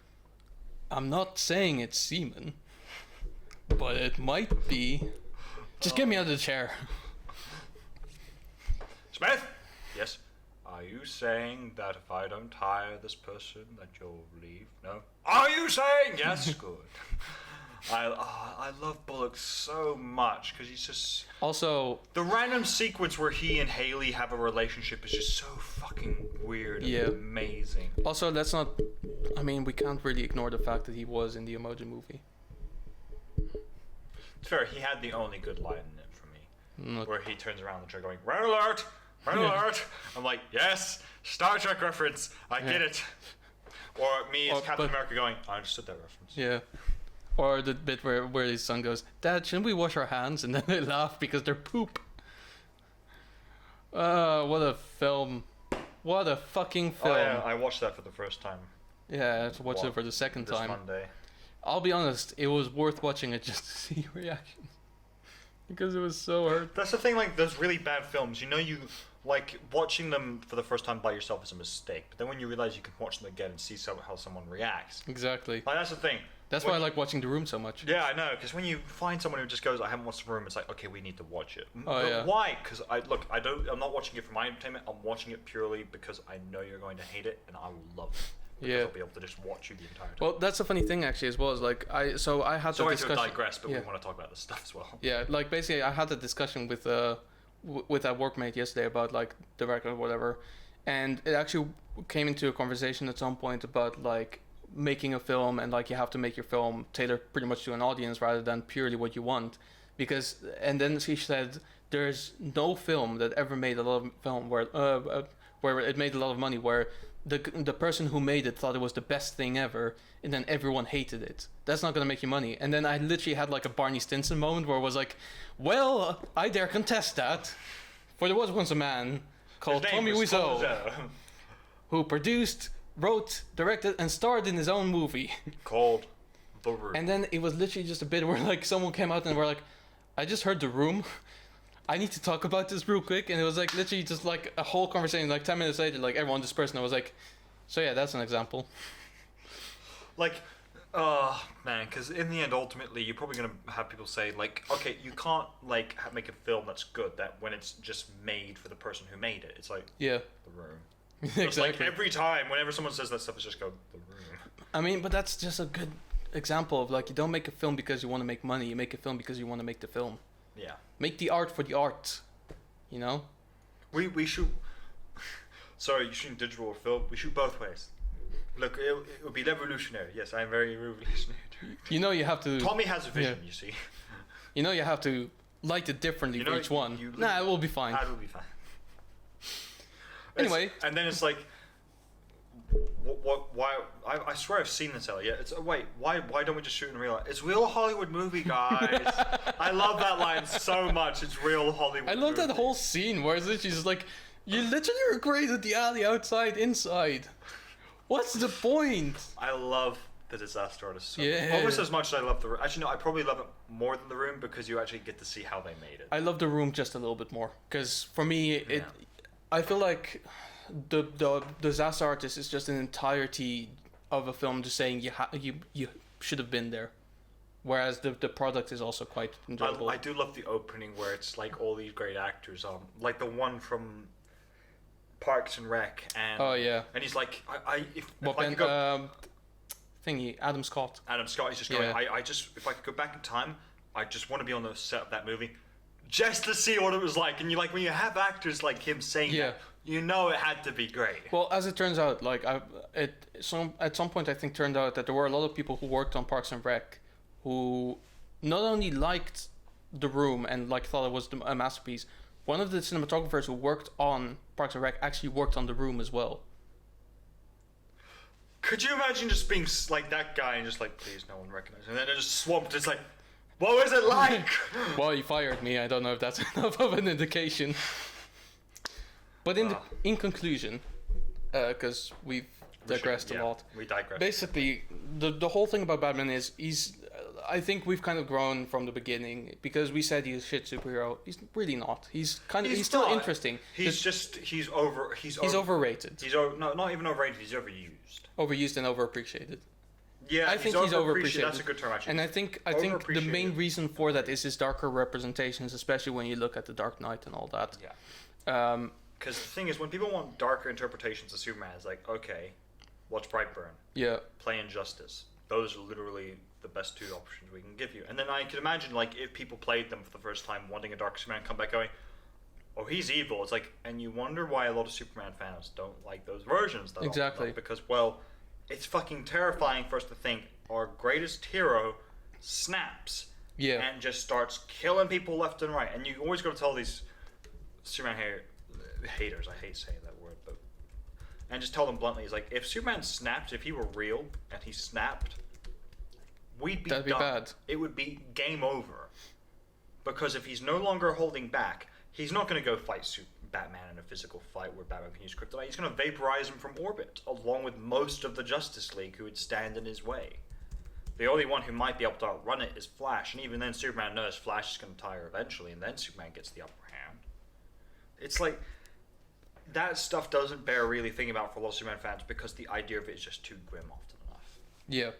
I'm not saying it's semen, but it might be. Just get me out of the chair. Smith? Yes? Are you saying that if I don't hire this person that you'll leave? No? Are you saying? Yes, good. I love Bullock so much because he's just... Also, The random sequence where he and Haley have a relationship is just so fucking weird Yeah. and amazing. let's not. I mean, we can't really ignore the fact that he was in the Emoji Movie. It's fair, he had the only good line in it for me. Not- Where he turns around the chair going, "Red alert! Red alert!" I'm like, yes, Star Trek reference, I get it. Or me as Captain America going, I understood that reference. Yeah. Or the bit where his son goes, "Dad, shouldn't we wash our hands?" And then they laugh because they're poop. What a film. What a fucking film. Oh yeah, I watched that for the first time Yeah, I have to watch it for the second this time. Monday. I'll be honest, it was worth watching it just to see your reaction. Because it was so hurt. That's the thing, like those really bad films, you know, you like watching them for the first time by yourself is a mistake, but then when you realize you can watch them again and see how someone reacts, Exactly. like that's the thing. That's why I like watching The Room so much. Yeah, I know, because when you find someone who just goes, "I haven't watched The Room," it's like, okay, we need to watch it. Oh, But yeah. why? Because I'm not watching it for my entertainment. I'm watching it purely because I know you're going to hate it, and I will love it. Because Yeah. I'll be able to just watch you the entire time. Well, that's a funny thing actually as well. Is like I had Sorry that to discussion. digress, but yeah. we want to talk about this stuff as well. Yeah, like basically I had a discussion with with that workmate yesterday about like the record or whatever, and it actually came into a conversation at some point about like making a film, and like you have to make your film tailor pretty much to an audience rather than purely what you want, because and then she said there's no film that ever made a lot of film where it made a lot of money where the person who made it thought it was the best thing ever, and then everyone hated it. That's not gonna make you money. And then I literally had like a Barney Stinson moment where I was like, well, I dare contest that. For there was once a man called His name Tommy was Wiseau who produced, wrote, directed, and starred in his own movie. Called The Room. And then it was literally just a bit where like someone came out and were like, I just heard The Room. I need to talk about this real quick. And it was like literally just like a whole conversation. Like 10 minutes later, like everyone dispersed, and I was like, so yeah, that's an example. Like, man, because in the end, ultimately, you're probably gonna have people say like, okay, you can't like make a film that's good that when it's just made for the person who made it. It's like Yeah. The Room. Exactly. It's like every time, whenever someone says that stuff, it's just go The Room. I mean, but that's just a good example of like you don't make a film because you want to make money. You make a film because you want to make the film. Yeah. Make the art for the art. You know? We shoot. Sorry, you shooting digital or film? We shoot both ways. Look, it would be revolutionary. Yes, I'm very revolutionary. You know you have to. Tommy has a vision. You see. You know you have to light it differently You for know, each one. you Nah, it will be fine. That will be fine. Anyway. And then it's like, why? I swear I've seen this, Elliot. It's wait, why don't we just shoot in real life? It's real Hollywood movie, guys. I love that line so much. It's real Hollywood. I love that movie. whole scene where it's literally just like, you literally recreated the alley outside, inside. What's the point? I love the Disaster Artist. So Yeah. much. Almost as much as I love The Room. Actually, no, I probably love it more than The Room because you actually get to see how they made it. I love The Room just a little bit more because for me, it. I feel like the Disaster Artist is just an entirety of a film, just saying you should have been there, whereas the product is also quite enjoyable. I do love the opening where it's like all these great actors, like the one from Parks and Rec, and Oh yeah. and he's like, if Well, I Ben, could go, thingy, Adam Scott. Adam Scott, he's just going, Yeah. I just, if I could go back in time, I just want to be on the set of that movie, just to see what it was like. And you like when you have actors like him saying Yeah. that, you know it had to be great. Well, as it turns out, like at some point, I think turned out that there were a lot of people who worked on Parks and Rec, who not only liked The Room and like thought it was a masterpiece. One of the cinematographers who worked on Parks and Rec actually worked on The Room as well. Could you imagine just being like that guy and just like, please, no one recognizes, and then they're just swamped. It's like, what was it like? Well, he fired me. I don't know if that's enough of an indication. But in conclusion, because we've digressed a lot. We digress. Basically, the whole thing about Batman is he's. I think we've kind of grown from the beginning because we said he's a shit superhero. He's really not. He's still not. interesting. He's overrated. No, not even overrated. He's overused. Overused and overappreciated. Yeah, I think he's overappreciated. That's a good term, actually. And I think the main reason for that is his darker representations, especially when you look at the Dark Knight and all that. Yeah. Because the thing is, when people want darker interpretations of Superman, it's like, okay, watch Brightburn. Yeah. Play Injustice. Those are literally the best two options we can give you. And then I can imagine, like, if people played them for the first time, wanting a dark Superman, come back going, oh, he's evil. It's like, and you wonder why a lot of Superman fans don't like those versions. That Exactly. often, because, well, it's fucking terrifying for us to think our greatest hero snaps and just starts killing people left and right. And you always got to tell these Superman haters, I hate saying that word, but and just tell them bluntly, it's like, if Superman snapped, if he were real and he snapped, we'd be That'd be done. bad. It would be game over. Because if he's no longer holding back, he's not going to go fight Batman in a physical fight where Batman can use kryptonite. He's going to vaporize him from orbit, along with most of the Justice League who would stand in his way. The only one who might be able to outrun it is Flash, and even then Superman knows Flash is going to tire eventually, and then Superman gets the upper hand. It's like, that stuff doesn't bear really thinking about for a lot of Superman fans because the idea of it is just too grim often enough. Yeah.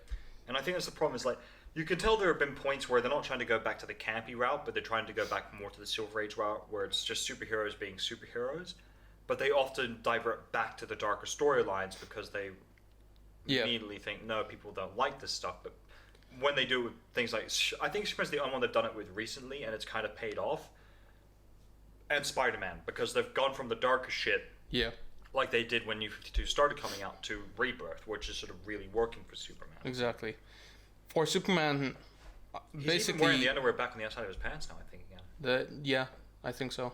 And I think that's the problem, is like, you can tell there have been points where they're not trying to go back to the campy route, but they're trying to go back more to the Silver Age route, where it's just superheroes being superheroes. But they often divert back to the darker storylines because they immediately think, no, people don't like this stuff. But when they do it with things like, I think Superman's the only one they've done it with recently, and it's kind of paid off. and Spider-Man, because they've gone from the darker shit, Yeah, like they did when New 52 started coming out, to Rebirth, which is sort of really working for Superman. exactly. For Superman, He's basically, even wearing the underwear back on the outside of his pants now, I think, again. yeah, I think so.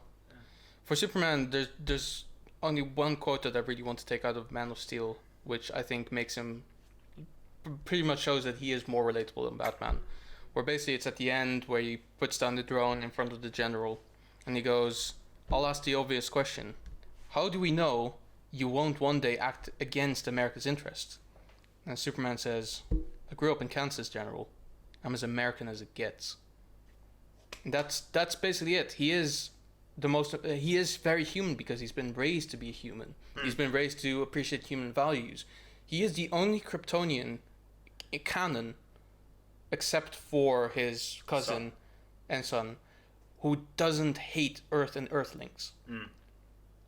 For Superman, there's only one quote that I really want to take out of Man of Steel, which I think makes him pretty much shows that he is more relatable than Batman. Where basically it's at the end where he puts down the drone in front of the general, and he goes, "I'll ask the obvious question: how do we know you won't one day act against America's interest?" And Superman says, "I grew up in Kansas, General. I'm as American as it gets." And that's basically it. He is he is very human because he's been raised to be a human. He's been raised to appreciate human values. He is the only Kryptonian canon, except for his cousin and son, who doesn't hate Earth and Earthlings.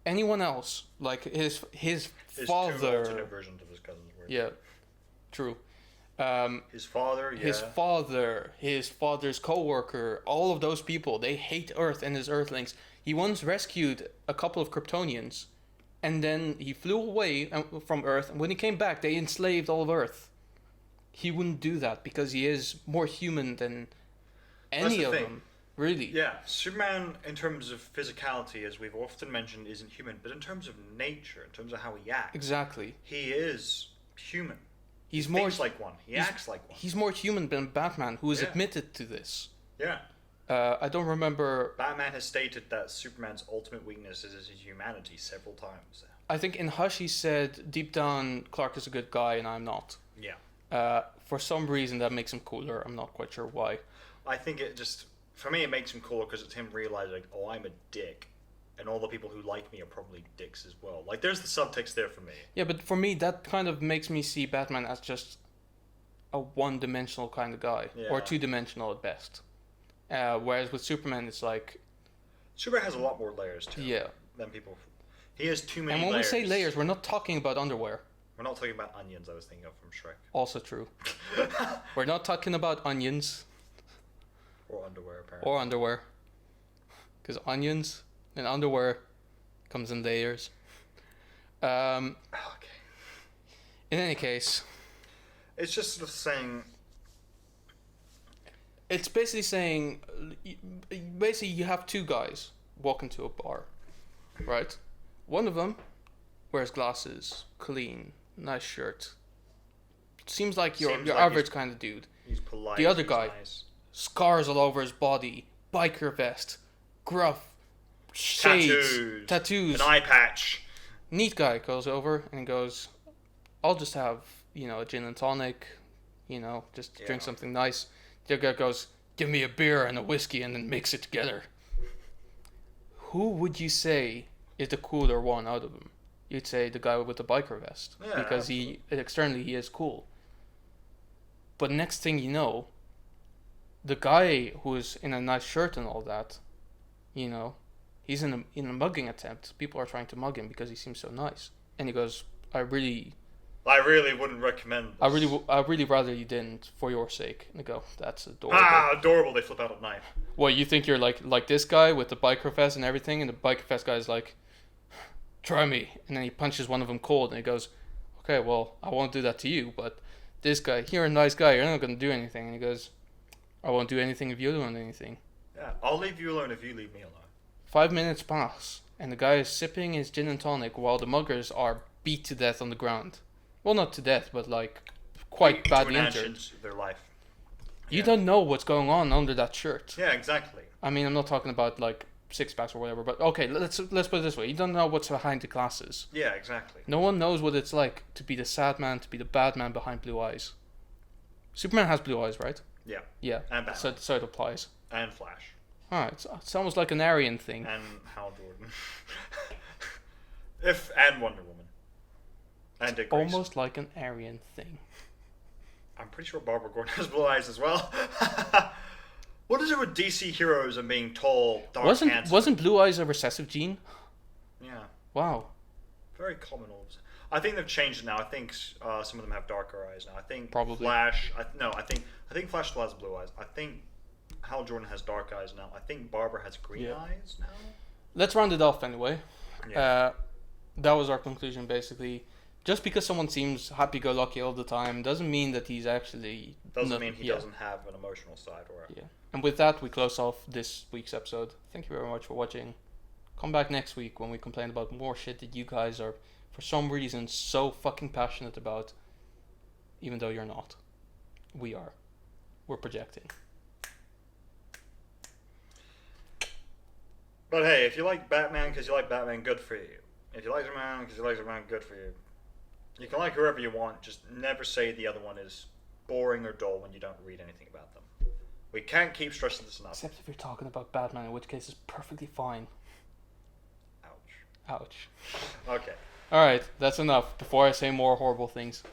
Anyone else, like his There's father, two alternate versions of his cousins. yeah, true. His father, yeah. His father, his father's co-worker, all of those people, they hate Earth and his Earthlings. He once rescued a couple of Kryptonians, and then he flew away from Earth, and when he came back, they enslaved all of Earth. He wouldn't do that because he is more human than any of them, really. Yeah, Superman, in terms of physicality, as we've often mentioned, isn't human, but in terms of nature, in terms of how he acts, Exactly. he is human. He's He more thinks like one. He acts like one. He's more human than Batman, who is Yeah. admitted to this. Yeah. I don't remember. Batman has stated that Superman's ultimate weakness is his humanity several times. I think in Hush he said, deep down, Clark is a good guy and I'm not. Yeah. For some reason that makes him cooler. I'm not quite sure why. I think it just, for me, it makes him cooler because it's him realizing, oh, I'm a dick. And all the people who like me are probably dicks as well. Like, there's the subtext there for me. Yeah, but for me, that kind of makes me see Batman as just a one-dimensional kind of guy. Yeah. Or two-dimensional at best. Whereas with Superman, it's like... Superman has a lot more layers to him Yeah. than people. He has too many And when layers. we say layers, we're not talking about underwear. We're not talking about onions, I was thinking of from Shrek. Also true. We're not talking about onions Or underwear, apparently. or underwear. Because onions and underwear comes in layers. Okay. In any case, It's just sort of saying, it's basically saying, basically you have two guys walk into a bar, right? One of them wears glasses, clean, nice shirt. Seems like your Seems like average kind of dude. he's polite. The other he's guy. Nice. Scars all over his body, biker vest, gruff, shades, tattoos. An eye patch. Neat guy goes over and goes, "I'll just have, a gin and tonic, just drink Yeah. something nice." The other guy goes, "Give me a beer and a whiskey and then mix it together." Who would you say is the cooler one out of them? You'd say the guy with the biker vest, Yeah, because externally he is cool. But next thing you know, the guy who's in a nice shirt and all that, he's in a mugging attempt. People are trying to mug him because he seems so nice, and he goes, I really wouldn't recommend this. I really rather you didn't, for your sake." And I go, "That's adorable." Adorable. They flip out a knife. Well, you think you're like this guy with the biker vest and everything, and the biker vest guy is like, "Try me," and then he punches one of them cold, and he goes, "Okay, well, I won't do that to you, but this guy, you're a nice guy, you're not gonna do anything." And he goes, "I won't do anything if you don't do anything." Yeah, I'll leave you alone if you leave me alone. 5 minutes pass, and the guy is sipping his gin and tonic while the muggers are beat to death on the ground. Well, not to death, but quite badly injured. Their life. You Yeah. don't know what's going on under that shirt. Yeah, exactly. I mean, I'm not talking about six packs or whatever, but okay, let's put it this way: you don't know what's behind the glasses. Yeah, exactly. No one knows what it's like to be the sad man, to be the bad man behind blue eyes. Superman has blue eyes, right? Yeah, Yeah. and Batman. So it applies. And Flash. Alright, it's almost like an Aryan thing. And Hal Jordan. And Wonder Woman. And Dick Grayson. Almost like an Aryan thing. I'm pretty sure Barbara Gordon has blue eyes as well. What is it with DC heroes and being tall, dark, handsome? Wasn't blue eyes a recessive gene? Yeah. Wow. Very common all of a sudden. I think they've changed it now. I think some of them have darker eyes now. I think Probably. Flash. I think Flash still has blue eyes. I think Hal Jordan has dark eyes now. I think Barbara has green Yeah. eyes now. let's round it off anyway. Yeah. That was our conclusion, basically. Just because someone seems happy-go-lucky all the time doesn't mean that he's actually... Doesn't mean he doesn't have an emotional side or Yeah. And with that, we close off this week's episode. Thank you very much for watching. Come back next week when we complain about more shit that you guys are, for some reason, so fucking passionate about. Even though you're not. We are. We're projecting. But hey, if you like Batman because you like Batman, good for you. If you like Superman because you like Superman, good for you. You can like whoever you want, just never say the other one is boring or dull when you don't read anything about them. We can't keep stressing this enough. Except if you're talking about Batman, in which case it's perfectly fine. Ouch. Ouch. Okay. Alright, that's enough before I say more horrible things.